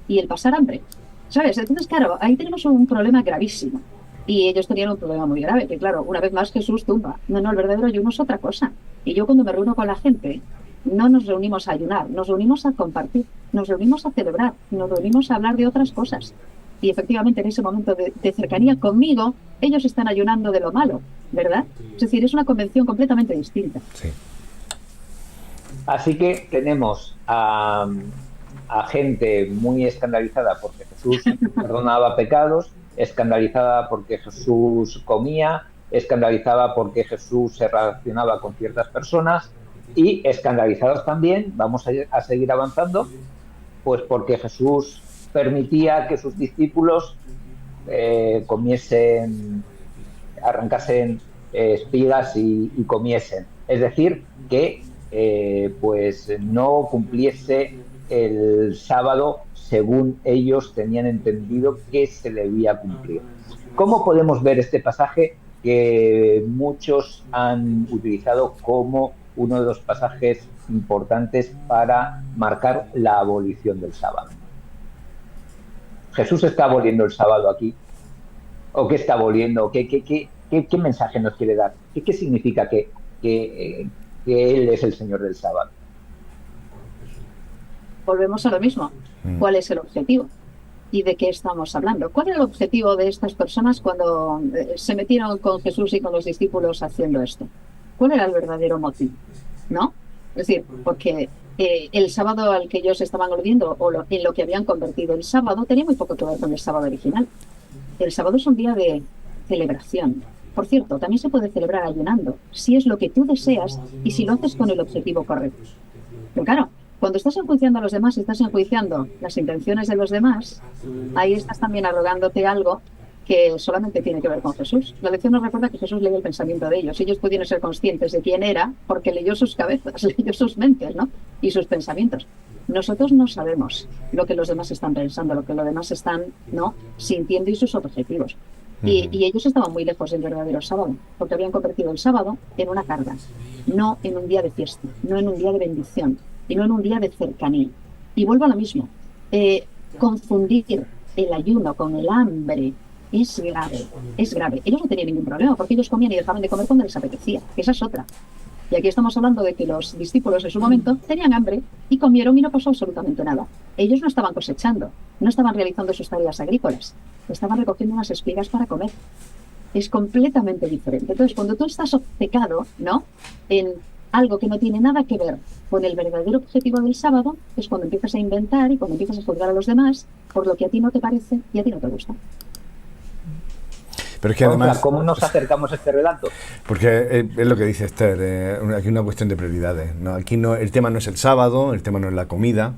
y el pasar hambre, ¿sabes? Entonces, claro, ahí tenemos un problema gravísimo. Y ellos tenían un problema muy grave, que claro, una vez más Jesús tumba. No, el verdadero ayuno es otra cosa. Y yo cuando me reúno con la gente, no nos reunimos a ayunar, nos reunimos a compartir, nos reunimos a celebrar, nos reunimos a hablar de otras cosas. Y efectivamente en ese momento de cercanía conmigo, ellos están ayunando de lo malo, ¿verdad? Es decir, es una convención completamente distinta. Sí. Así que tenemos a gente muy escandalizada porque Jesús perdonaba pecados, escandalizada porque Jesús comía, escandalizada porque Jesús se relacionaba con ciertas personas, y escandalizados también, vamos a seguir avanzando, pues porque Jesús permitía que sus discípulos arrancasen espigas y comiesen. Es decir, que pues no cumpliese el sábado según ellos tenían entendido que se debía cumplir. ¿Cómo podemos ver este pasaje que muchos han utilizado como uno de los pasajes importantes para marcar la abolición del sábado? ¿Jesús está aboliendo el sábado aquí? ¿O qué está aboliendo? ¿Qué mensaje nos quiere dar? ¿Qué significa que Él es el Señor del sábado? Volvemos a lo mismo. ¿Cuál es el objetivo? ¿Y de qué estamos hablando? ¿Cuál era el objetivo de estas personas cuando se metieron con Jesús y con los discípulos haciendo esto? ¿Cuál era el verdadero motivo? ¿No? Es decir, porque el sábado al que ellos estaban aludiendo en lo que habían convertido el sábado tenía muy poco que ver con el sábado original. El sábado es un día de celebración. Por cierto, también se puede celebrar ayunando, si es lo que tú deseas y si lo haces con el objetivo correcto. Pero claro, cuando estás enjuiciando a los demás y estás enjuiciando las intenciones de los demás, ahí estás también arrogándote algo que solamente tiene que ver con Jesús. La lección nos recuerda que Jesús leyó el pensamiento de ellos. Ellos pudieron ser conscientes de quién era porque leyó sus cabezas, leyó sus mentes, ¿no? Y sus pensamientos. Nosotros no sabemos lo que los demás están pensando, lo que los demás están, ¿no?, sintiendo y sus objetivos. Y ellos estaban muy lejos del verdadero sábado, porque habían convertido el sábado en una carga, no en un día de fiesta, no en un día de bendición, y no en un día de cercanía. Y vuelvo a lo mismo. Confundir el ayuno con el hambre es grave, es grave. Ellos no tenían ningún problema, porque ellos comían y dejaban de comer cuando les apetecía. Esa es otra. Y aquí estamos hablando de que los discípulos en su momento tenían hambre y comieron y no pasó absolutamente nada. Ellos no estaban cosechando, no estaban realizando sus tareas agrícolas, estaban recogiendo unas espigas para comer. Es completamente diferente. Entonces, cuando tú estás obcecado, ¿no?, en algo que no tiene nada que ver con el verdadero objetivo del sábado, es cuando empiezas a inventar y cuando empiezas a juzgar a los demás por lo que a ti no te parece y a ti no te gusta. Pero es que además, ¿cómo nos acercamos a este relato? Porque es lo que dice Esther, aquí hay una cuestión de prioridades, ¿no? Aquí no, el tema no es el sábado, el tema no es la comida,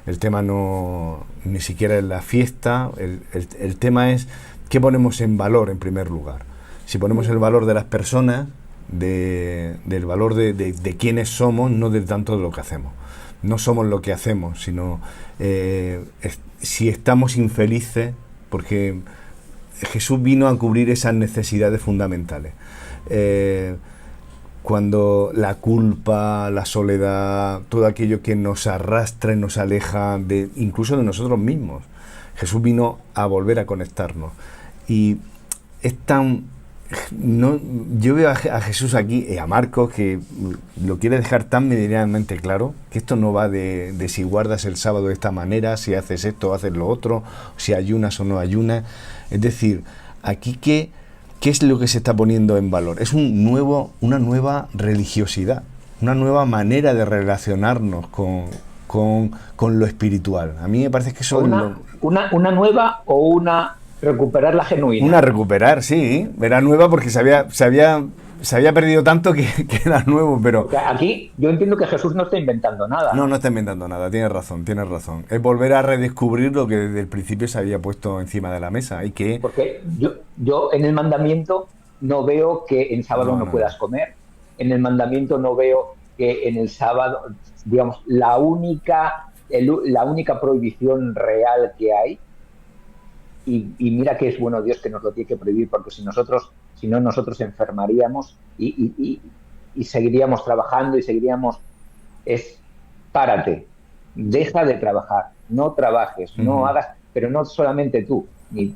el tema no ni siquiera es la fiesta, el tema es qué ponemos en valor en primer lugar. Si ponemos el valor de las personas, del valor de quiénes somos, no de tanto de lo que hacemos. No somos lo que hacemos, sino si estamos infelices porque Jesús vino a cubrir esas necesidades fundamentales. Cuando la culpa, la soledad, todo aquello que nos arrastra y nos aleja incluso de nosotros mismos, Jesús vino a volver a conectarnos. Y es tan... yo veo a Jesús aquí y a Marcos, que lo quiere dejar tan meridianamente claro, que esto no va de si guardas el sábado de esta manera, si haces esto o haces lo otro, si ayunas o no ayunas. Es decir, aquí ¿qué es lo que se está poniendo en valor? Es una nueva religiosidad, una nueva manera de relacionarnos con lo espiritual. A mí me parece que eso... Una nueva o una... recuperar la genuina. Una recuperar, sí. Era nueva porque se había perdido tanto que era nuevo, pero... Aquí yo entiendo que Jesús no está inventando nada. No está inventando nada, tienes razón. Es volver a redescubrir lo que desde el principio se había puesto encima de la mesa. Y que... Porque yo en el mandamiento no veo que en sábado no puedas comer. En el mandamiento no veo que en el sábado, digamos, la única prohibición real que hay. Y mira que es bueno Dios que nos lo tiene que prohibir, porque si no nosotros enfermaríamos y seguiríamos trabajando y seguiríamos... Párate, deja de trabajar, no trabajes, no hagas, pero no solamente tú, ni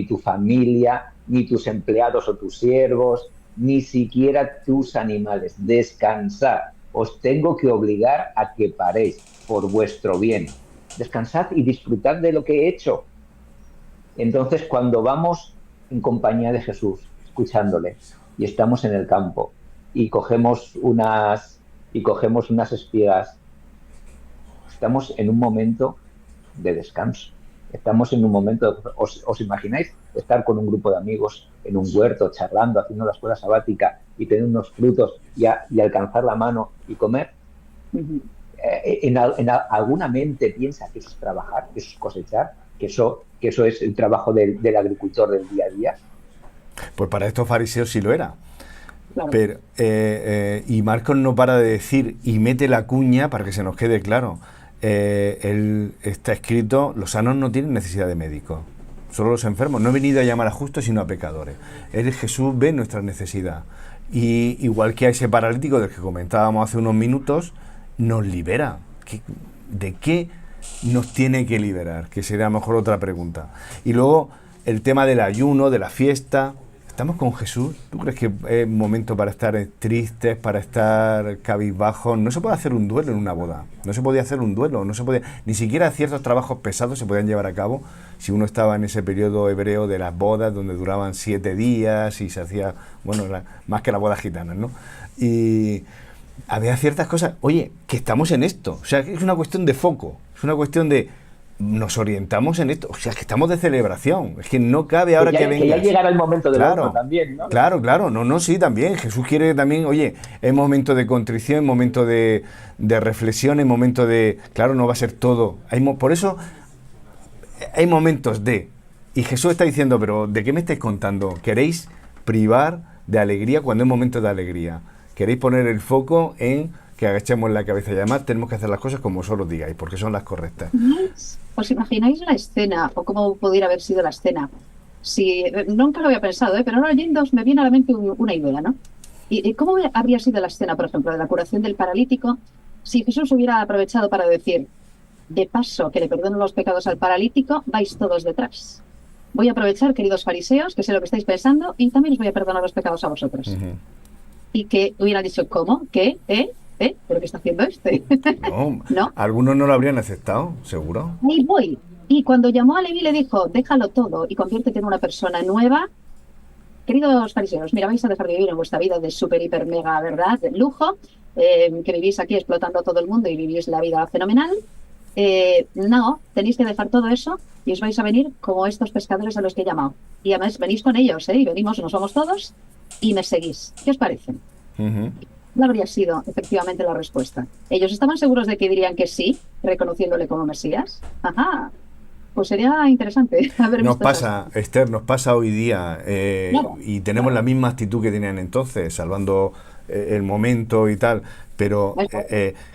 tu familia, ni tus empleados o tus siervos, ni siquiera tus animales. Descansad, os tengo que obligar a que paréis por vuestro bien. Descansad y disfrutad de lo que he hecho. Entonces, cuando vamos en compañía de Jesús, escuchándole, y estamos en el campo, y cogemos unas espigas, estamos en un momento de descanso. Estamos en un momento... ¿Os imagináis estar con un grupo de amigos en un huerto, charlando, haciendo la escuela sabática, y tener unos frutos y alcanzar la mano y comer? En alguna mente piensa que eso es trabajar, que eso es cosechar, que eso es el trabajo del agricultor del día a día. Pues para estos fariseos sí lo era. Claro. Pero, y Marcos no para de decir, y mete la cuña para que se nos quede claro. Él está escrito, los sanos no tienen necesidad de médico, solo los enfermos. No he venido a llamar a justos sino a pecadores. Jesús ve nuestra necesidad. Y igual que a ese paralítico del que comentábamos hace unos minutos, nos libera. ¿De qué nos tiene que liberar? Que sería a lo mejor otra pregunta. Y luego el tema del ayuno, de la fiesta. ¿Estamos con Jesús? ¿Tú crees que es momento para estar tristes, para estar cabizbajos? No se puede hacer un duelo en una boda. No se podía hacer un duelo. No se podía, ni siquiera ciertos trabajos pesados se podían llevar a cabo si uno estaba en ese periodo hebreo de las bodas, donde duraban 7 días y se hacía, bueno, más que las bodas gitanas, ¿no? Y había ciertas cosas, oye, que estamos en esto. O sea, es una cuestión de foco. Es una cuestión de... nos orientamos en esto, o sea, que estamos de celebración, es que no cabe ahora que venga. Que ya llegará el momento del horno también, ¿no? Claro, sí, también, Jesús quiere también, oye, es momento de contrición, es momento de reflexión, es momento de, claro, no va a ser todo, por eso hay momentos y Jesús está diciendo, pero ¿de qué me estáis contando? ¿Queréis privar de alegría cuando es momento de alegría? ¿Queréis poner el foco en que agachemos la cabeza y además tenemos que hacer las cosas como vosotros digáis, porque son las correctas? ¿Os imagináis la escena o cómo pudiera haber sido la escena? Si nunca lo había pensado, pero ahora oyéndoos me viene a la mente una idea, ¿no? ¿Y cómo habría sido la escena, por ejemplo, de la curación del paralítico, si Jesús hubiera aprovechado para decir, de paso que le perdono los pecados al paralítico, vais todos detrás? Voy a aprovechar, queridos fariseos, que sé lo que estáis pensando, y también os voy a perdonar los pecados a vosotros. Y que hubieran dicho, ¿cómo? ¿Qué? ¿Pero qué está haciendo este? ¿No? Algunos no lo habrían aceptado, seguro. Ahí voy. Y cuando llamó a Leví le dijo, déjalo todo y conviértete en una persona nueva. Queridos fariseos, mira, vais a dejar de vivir en vuestra vida de súper, hiper, mega, ¿verdad? De lujo, que vivís aquí explotando a todo el mundo y vivís la vida fenomenal. No, tenéis que dejar todo eso y os vais a venir como estos pescadores a los que he llamado. Y además venís con ellos, y venimos, nos vamos todos y me seguís. ¿Qué os parece? ¿Cuál habría sido efectivamente la respuesta? ¿Ellos estaban seguros de que dirían que sí, reconociéndole como Mesías? Ajá, pues sería interesante haber nos visto pasa, eso. Esther, nos pasa hoy día y tenemos la misma actitud que tenían entonces, salvando el momento y tal, pero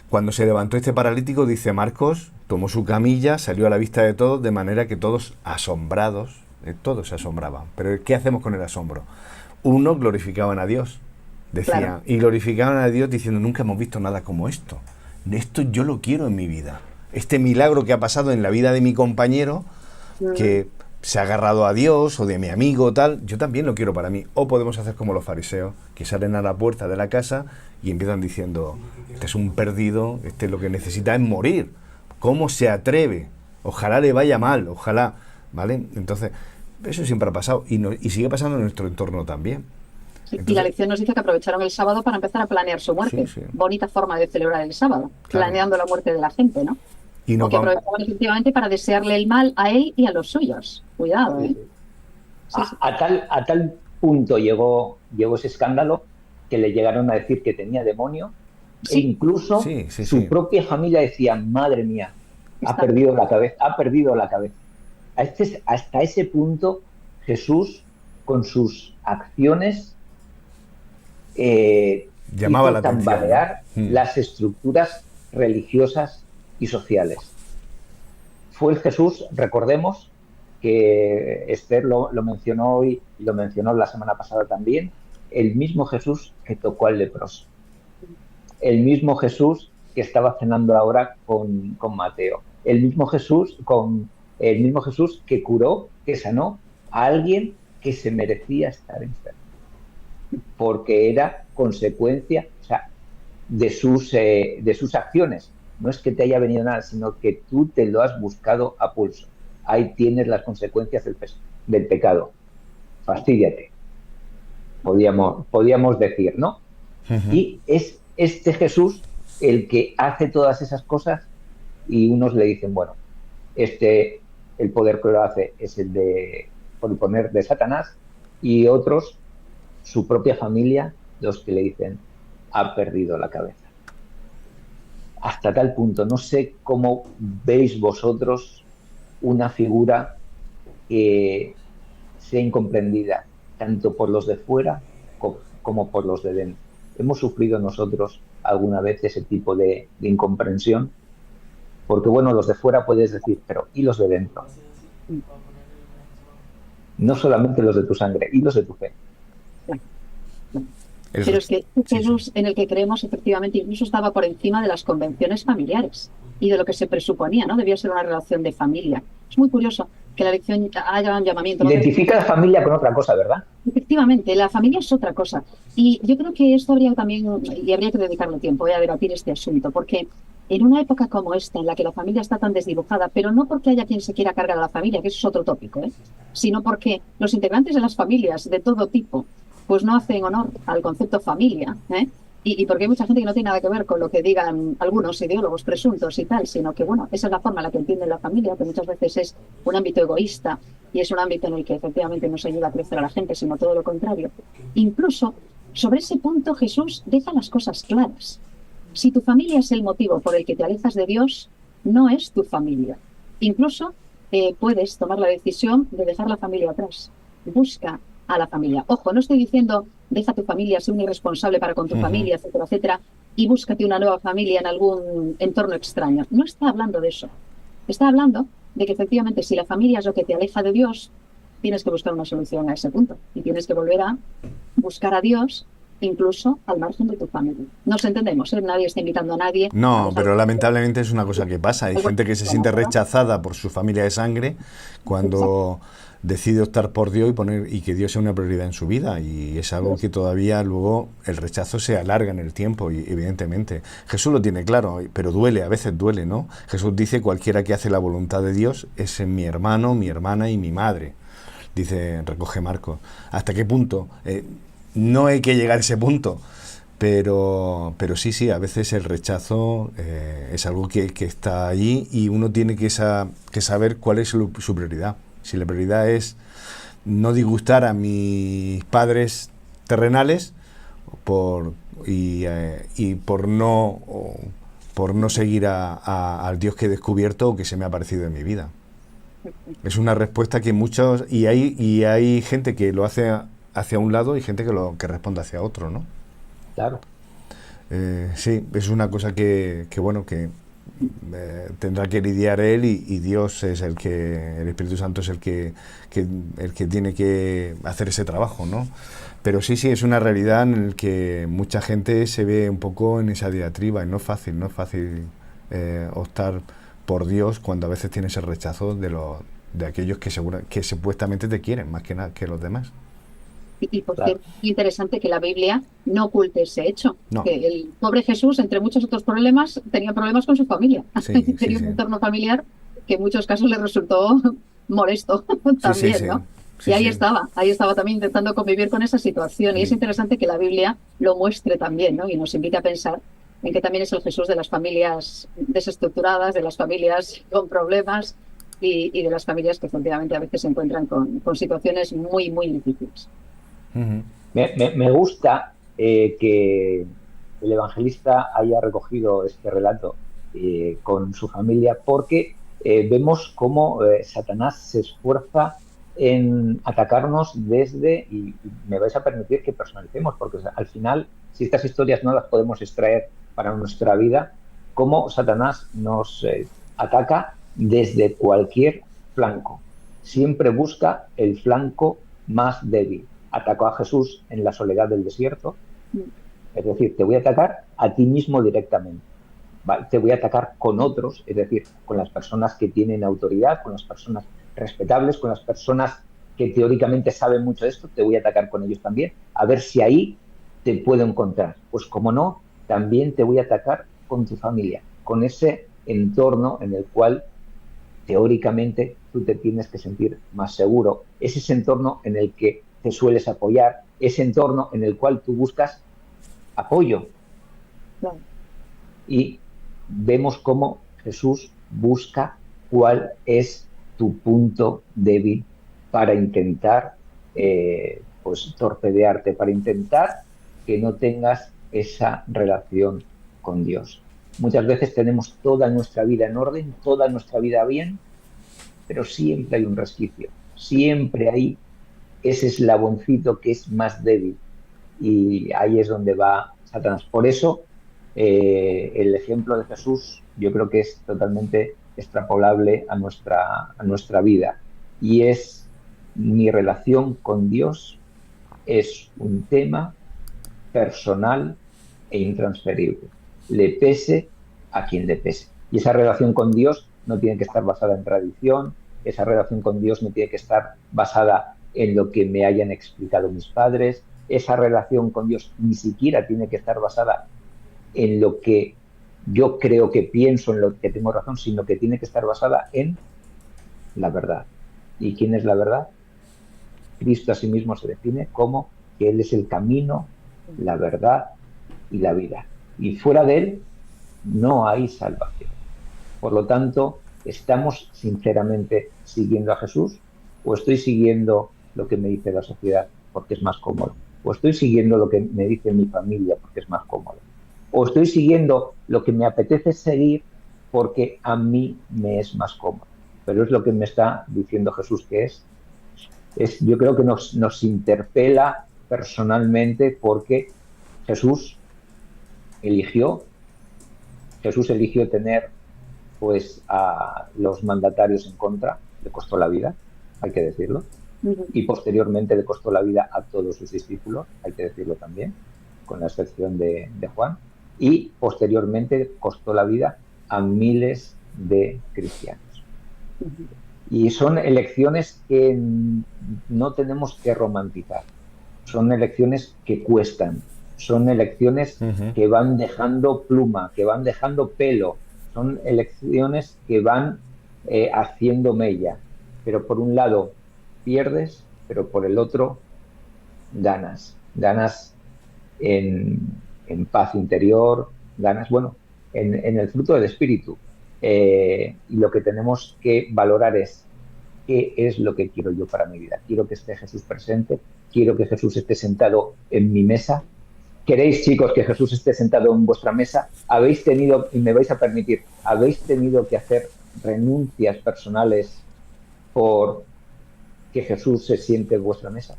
cuando se levantó este paralítico, dice Marcos, tomó su camilla, salió a la vista de todos, de manera que todos asombrados, todos se asombraban. Pero ¿qué hacemos con el asombro? Unos glorificaban a Dios, decían, Claro. y glorificaban a Dios diciendo, nunca hemos visto nada como esto. Esto yo lo quiero en mi vida. Este milagro que ha pasado en la vida de mi compañero, que se ha agarrado a Dios o de mi amigo o tal, yo también lo quiero para mí. O podemos hacer como los fariseos, que salen a la puerta de la casa y empiezan diciendo, este es un perdido, este lo que necesita es morir. ¿Cómo se atreve? Ojalá le vaya mal, ojalá, ¿vale? Entonces, eso siempre ha pasado y sigue pasando en nuestro entorno también. Sí, y Entonces- la lección nos dice que aprovecharon el sábado para empezar a planear su muerte. Sí, sí. Bonita forma de celebrar el sábado, Claro. planeando la muerte de la gente, ¿no? Y O nos que vamos, aprovechaban efectivamente para desearle el mal a él y a los suyos. Cuidado, ¿eh? Sí, sí. A tal punto llegó ese escándalo que le llegaron a decir que tenía demonio, Sí. e incluso Sí, sí, su sí. propia familia decía, madre mía, ha Está- perdido la cabeza, ha perdido la cabeza. Hasta ese punto Jesús, con sus acciones, Llamaba hizo la atención, tambalear ¿no? las estructuras religiosas y sociales. Fue el Jesús, recordemos, que Esther lo mencionó hoy y lo mencionó la semana pasada también, el mismo Jesús que tocó al leproso, el mismo Jesús que estaba cenando ahora con Mateo, el mismo Jesús que curó, que sanó a alguien que se merecía estar enfermo, porque era consecuencia, o sea, de sus acciones. No es que te haya venido nada, sino que tú te lo has buscado a pulso. Ahí tienes las consecuencias del pecado. Fastídiate, podíamos decir, ¿no? Ujú. Y es este Jesús el que hace todas esas cosas y unos le dicen, bueno, el poder que lo hace es el de, por el poder de Satanás, y otros, su propia familia, los que le dicen, ha perdido la cabeza. Hasta tal punto, no sé cómo veis vosotros una figura que sea incomprendida tanto por los de fuera como por los de dentro. ¿Hemos sufrido nosotros alguna vez ese tipo de incomprensión? Porque bueno, los de fuera puedes decir, pero ¿y los de dentro? No solamente los de tu sangre, y los de tu fe. Pero es que Sí, Jesús sí. en el que creemos efectivamente incluso estaba por encima de las convenciones familiares y de lo que se presuponía, ¿no? Debía ser una relación de familia. Es muy curioso que la lección haya un llamamiento. ¿No? Identifica la familia con otra cosa, ¿verdad? Efectivamente, la familia es otra cosa. Y yo creo que esto habría también, y habría que dedicarle tiempo a debatir este asunto, porque en una época como esta, en la que la familia está tan desdibujada, pero no porque haya quien se quiera cargar a la familia, que eso es otro tópico, sino porque los integrantes de las familias de todo tipo, pues no hacen honor al concepto familia, y porque hay mucha gente que no tiene nada que ver con lo que digan algunos ideólogos presuntos y tal, sino que, bueno, esa es la forma en la que entienden la familia, que muchas veces es un ámbito egoísta y es un ámbito en el que efectivamente no se ayuda a crecer a la gente, sino todo lo contrario. Incluso sobre ese punto Jesús deja las cosas claras. Si tu familia es el motivo por el que te alejas de Dios, no es tu familia. Incluso puedes tomar la decisión de dejar la familia atrás. Busca a la familia. Ojo, no estoy diciendo deja tu familia, sé un irresponsable para con tu familia, etcétera, etcétera, y búscate una nueva familia en algún entorno extraño. No está hablando de eso. Está hablando de que efectivamente si la familia es lo que te aleja de Dios, tienes que buscar una solución a ese punto y tienes que volver a buscar a Dios incluso al margen de tu familia. Nos entendemos, nadie está invitando a nadie. No, pero lamentablemente es una cosa que pasa. Hay gente que se siente rechazada por su familia de sangre cuando decide optar por Dios y que Dios sea una prioridad en su vida, y es algo que todavía luego el rechazo se alarga en el tiempo, y evidentemente Jesús lo tiene claro, pero duele, a veces duele, ¿no? Jesús dice: cualquiera que hace la voluntad de Dios es mi hermano, mi hermana y mi madre, dice, recoge Marcos. ¿Hasta qué punto? No hay que llegar a ese punto, pero sí, a veces el rechazo es algo que está allí, y uno tiene que saber cuál es su prioridad. Si la prioridad es no disgustar a mis padres terrenales y por no seguir al Dios que he descubierto o que se me ha aparecido en mi vida. Es una respuesta que muchos, y hay gente que lo hace hacia un lado y gente que responde hacia otro, ¿no? Claro. Sí, es una cosa que bueno, que tendrá que lidiar él y Dios es el Espíritu Santo es el que tiene que hacer ese trabajo, ¿no? Pero sí, es una realidad en la que mucha gente se ve un poco en esa diatriba y no es fácil optar por Dios cuando a veces tienes el rechazo de aquellos que supuestamente te quieren más que nada que los demás. Y por Claro. cierto, es interesante que la Biblia no oculte ese hecho. No. Que el pobre Jesús, entre muchos otros problemas, tenía problemas con su familia. Sí, Tenía un entorno familiar que en muchos casos le resultó molesto también, ¿no? Sí, Y ahí sí. estaba también intentando convivir con esa situación. Y es Sí. interesante que la Biblia lo muestre también, ¿no? Y nos invite a pensar en que también es el Jesús de las familias desestructuradas, de las familias con problemas y de las familias que efectivamente a veces se encuentran con situaciones muy, muy difíciles. Ujú. Me gusta que el evangelista haya recogido este relato con su familia porque vemos cómo Satanás se esfuerza en atacarnos y me vais a permitir que personalicemos, porque al final, si estas historias no las podemos extraer para nuestra vida, cómo Satanás nos ataca desde cualquier flanco. Siempre busca el flanco más débil. Atacó a Jesús en la soledad del desierto, es decir, te voy a atacar a ti mismo directamente, ¿vale? Te voy a atacar con otros, es decir, con las personas que tienen autoridad, con las personas respetables, con las personas que teóricamente saben mucho de esto, te voy a atacar con ellos también, a ver si ahí te puedo encontrar. Pues como no, también te voy a atacar con tu familia, con ese entorno en el cual teóricamente tú te tienes que sentir más seguro. Es ese entorno en el que te sueles apoyar, ese entorno en el cual tú buscas apoyo. Claro. Y vemos cómo Jesús busca cuál es tu punto débil para intentar pues torpedearte, para intentar que no tengas esa relación con Dios. Muchas veces tenemos toda nuestra vida en orden, toda nuestra vida bien, pero siempre hay un resquicio, siempre hay ese eslaboncito que es más débil y ahí es donde va Satanás. Por eso el ejemplo de Jesús yo creo que es totalmente extrapolable a nuestra vida y es mi relación con Dios es un tema personal e intransferible, le pese a quien le pese. Y esa relación con Dios no tiene que estar basada en tradición, esa relación con Dios no tiene que estar basada en lo que me hayan explicado mis padres, esa relación con Dios ni siquiera tiene que estar basada en lo que yo creo que pienso, en lo que tengo razón, sino que tiene que estar basada en la verdad. ¿Y quién es la verdad? Cristo a sí mismo se define como que Él es el camino, la verdad y la vida. Y fuera de Él no hay salvación. Por lo tanto, ¿estamos sinceramente siguiendo a Jesús? ¿O estoy siguiendo lo que me dice la sociedad porque es más cómodo? ¿O estoy siguiendo lo que me dice mi familia porque es más cómodo? ¿O estoy siguiendo lo que me apetece seguir porque a mí me es más cómodo? Pero es lo que me está diciendo Jesús que es. Yo creo que nos interpela personalmente porque Jesús eligió tener pues a los mandatarios en contra, le costó la vida, hay que decirlo, y posteriormente le costó la vida a todos sus discípulos, hay que decirlo también, con la excepción de Juan, y posteriormente costó la vida a miles de cristianos. Y son elecciones que no tenemos que romantizar, son elecciones que cuestan, son elecciones que van dejando pluma, que van dejando pelo, son elecciones que van haciendo mella, pero por un lado pierdes, pero por el otro ganas en paz interior, ganas, bueno, en el fruto del Espíritu. Y lo que tenemos que valorar es qué es lo que quiero yo para mi vida. Quiero que esté Jesús presente, quiero que Jesús esté sentado en mi mesa. ¿Queréis, chicos, que Jesús esté sentado en vuestra mesa? ¿Habéis tenido, y me vais a permitir, habéis tenido que hacer renuncias personales por que Jesús se siente en vuestra mesa?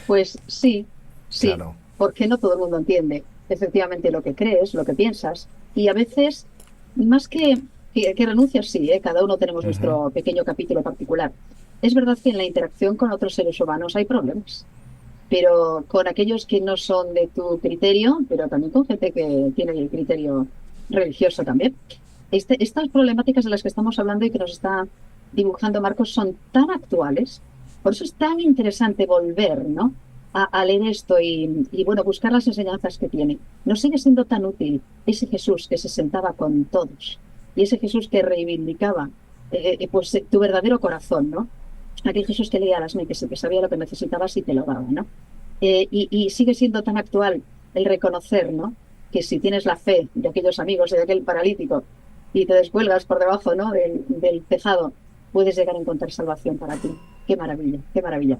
Pues sí, Claro. porque no todo el mundo entiende. efectivamente lo que crees, lo que piensas, y a veces, más que renuncias, sí, cada uno tenemos nuestro pequeño capítulo particular. Es verdad que en la interacción con otros seres humanos hay problemas, pero con aquellos que no son de tu criterio, pero también con gente que tiene el criterio religioso también. Estas problemáticas de las que estamos hablando y que nos está dibujando Marcos son tan actuales, por eso es tan interesante volver, ¿no?, a leer esto y, bueno, buscar las enseñanzas que tiene. Nos sigue siendo tan útil ese Jesús que se sentaba con todos y ese Jesús que reivindicaba pues tu verdadero corazón, ¿no? Aquel Jesús que leía las mentes, que sabía lo que necesitabas y te lo daba, ¿no? Y sigue siendo tan actual el reconocer, ¿no?, que si tienes la fe de aquellos amigos de aquel paralítico y te descuelgas por debajo, ¿no?, del tejado, puedes llegar a encontrar salvación para ti. Qué maravilla, qué maravilla.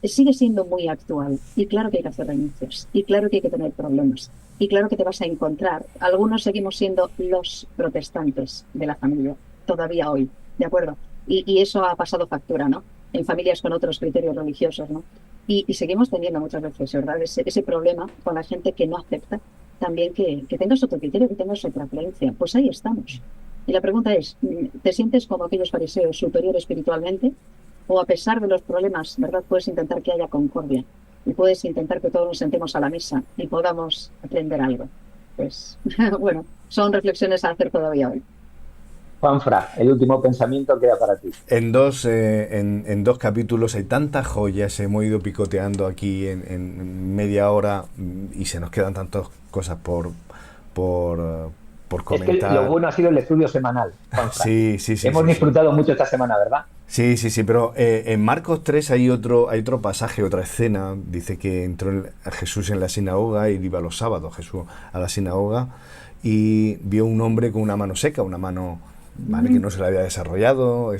Sigue siendo muy actual y claro que hay que hacer renuncias y claro que hay que tener problemas y claro que te vas a encontrar. Algunos seguimos siendo los protestantes de la familia todavía hoy, ¿de acuerdo? Y eso ha pasado factura, ¿no?, en familias con otros criterios religiosos, ¿no? Y seguimos teniendo muchas veces, ¿verdad?, ese problema con la gente que no acepta también que tengas otro criterio, que tengas otra creencia. Pues ahí estamos. Y la pregunta es, ¿te sientes como aquellos fariseos superior espiritualmente? O a pesar de los problemas, ¿verdad?, puedes intentar que haya concordia y puedes intentar que todos nos sentemos a la mesa y podamos aprender algo. Pues, bueno, son reflexiones a hacer todavía hoy. Juanfra, el último pensamiento queda para ti. En dos capítulos hay tantas joyas, hemos ido picoteando aquí en media hora y se nos quedan tantas cosas por comentar. Es que lo bueno ha sido el estudio semanal, Juanfra. Sí. Hemos disfrutado mucho esta semana, ¿verdad? Sí, pero en Marcos 3 hay otro pasaje, otra escena. Dice que entró Jesús en la sinagoga y iba los sábados Jesús a la sinagoga y vio un hombre con una mano seca, una mano, ¿vale?, que no se le había desarrollado,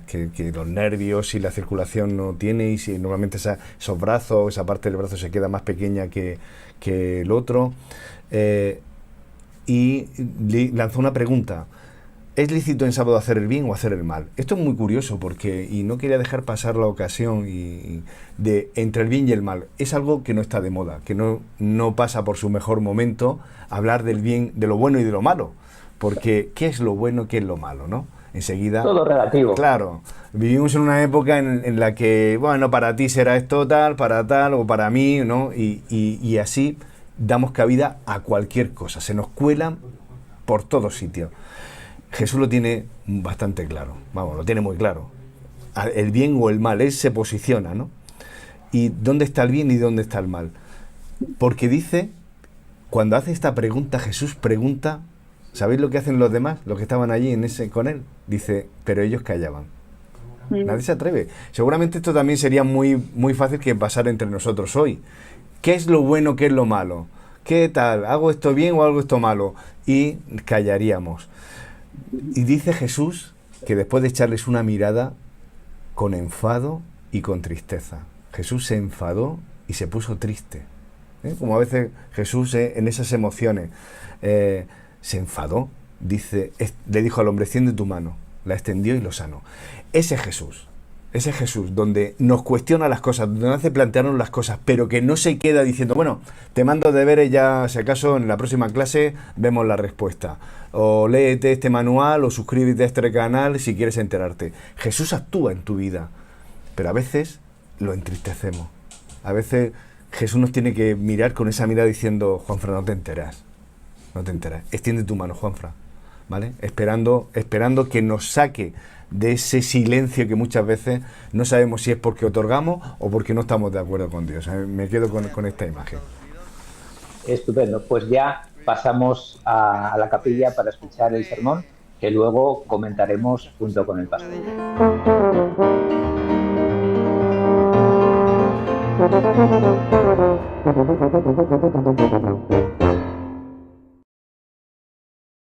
que los nervios y la circulación no tiene, y si normalmente esos brazos, esa parte del brazo se queda más pequeña que el otro, y le lanzó una pregunta: ¿es lícito en sábado hacer el bien o hacer el mal? Esto es muy curioso y no quería dejar pasar la ocasión de entre el bien y el mal. Es algo que no está de moda, que no pasa por su mejor momento hablar del bien, de lo bueno y de lo malo. Porque, ¿qué es lo bueno, qué es lo malo, no? Enseguida... Todo relativo. Claro. Vivimos en una época en la que, bueno, para ti será esto tal, o para mí, ¿no? Y así damos cabida a cualquier cosa. Se nos cuelan por todos sitios. Jesús lo tiene bastante claro. Vamos, lo tiene muy claro. El bien o el mal. Él se posiciona, ¿no? ¿Y dónde está el bien y dónde está el mal? Porque dice, cuando hace esta pregunta, Jesús pregunta... ¿Sabéis lo que hacen los demás, los que estaban allí con él? Dice, pero ellos callaban. Nadie se atreve. Seguramente esto también sería muy, muy fácil que pasara entre nosotros hoy. ¿Qué es lo bueno, qué es lo malo? ¿Qué tal? ¿Hago esto bien o hago esto malo? Y callaríamos. Y dice Jesús que después de echarles una mirada con enfado y con tristeza. Jesús se enfadó y se puso triste. Como a veces Jesús en esas emociones... se enfadó, le dijo al hombre: extiende tu mano, la extendió y lo sanó. Ese Jesús, donde nos cuestiona las cosas, donde nos hace plantearnos las cosas, pero que no se queda diciendo, bueno, te mando deberes ya, si acaso en la próxima clase vemos la respuesta, o léete este manual, o suscríbete a este canal si quieres enterarte. Jesús actúa en tu vida, pero a veces lo entristecemos. A veces Jesús nos tiene que mirar con esa mirada diciendo: Juanfra, no te enteras. No te enteras. Extiende tu mano, Juanfra, ¿vale? Esperando que nos saque de ese silencio que muchas veces no sabemos si es porque otorgamos o porque no estamos de acuerdo con Dios. Me quedo con esta imagen. Estupendo. Pues ya pasamos a la capilla para escuchar el sermón, que luego comentaremos junto con el pastor.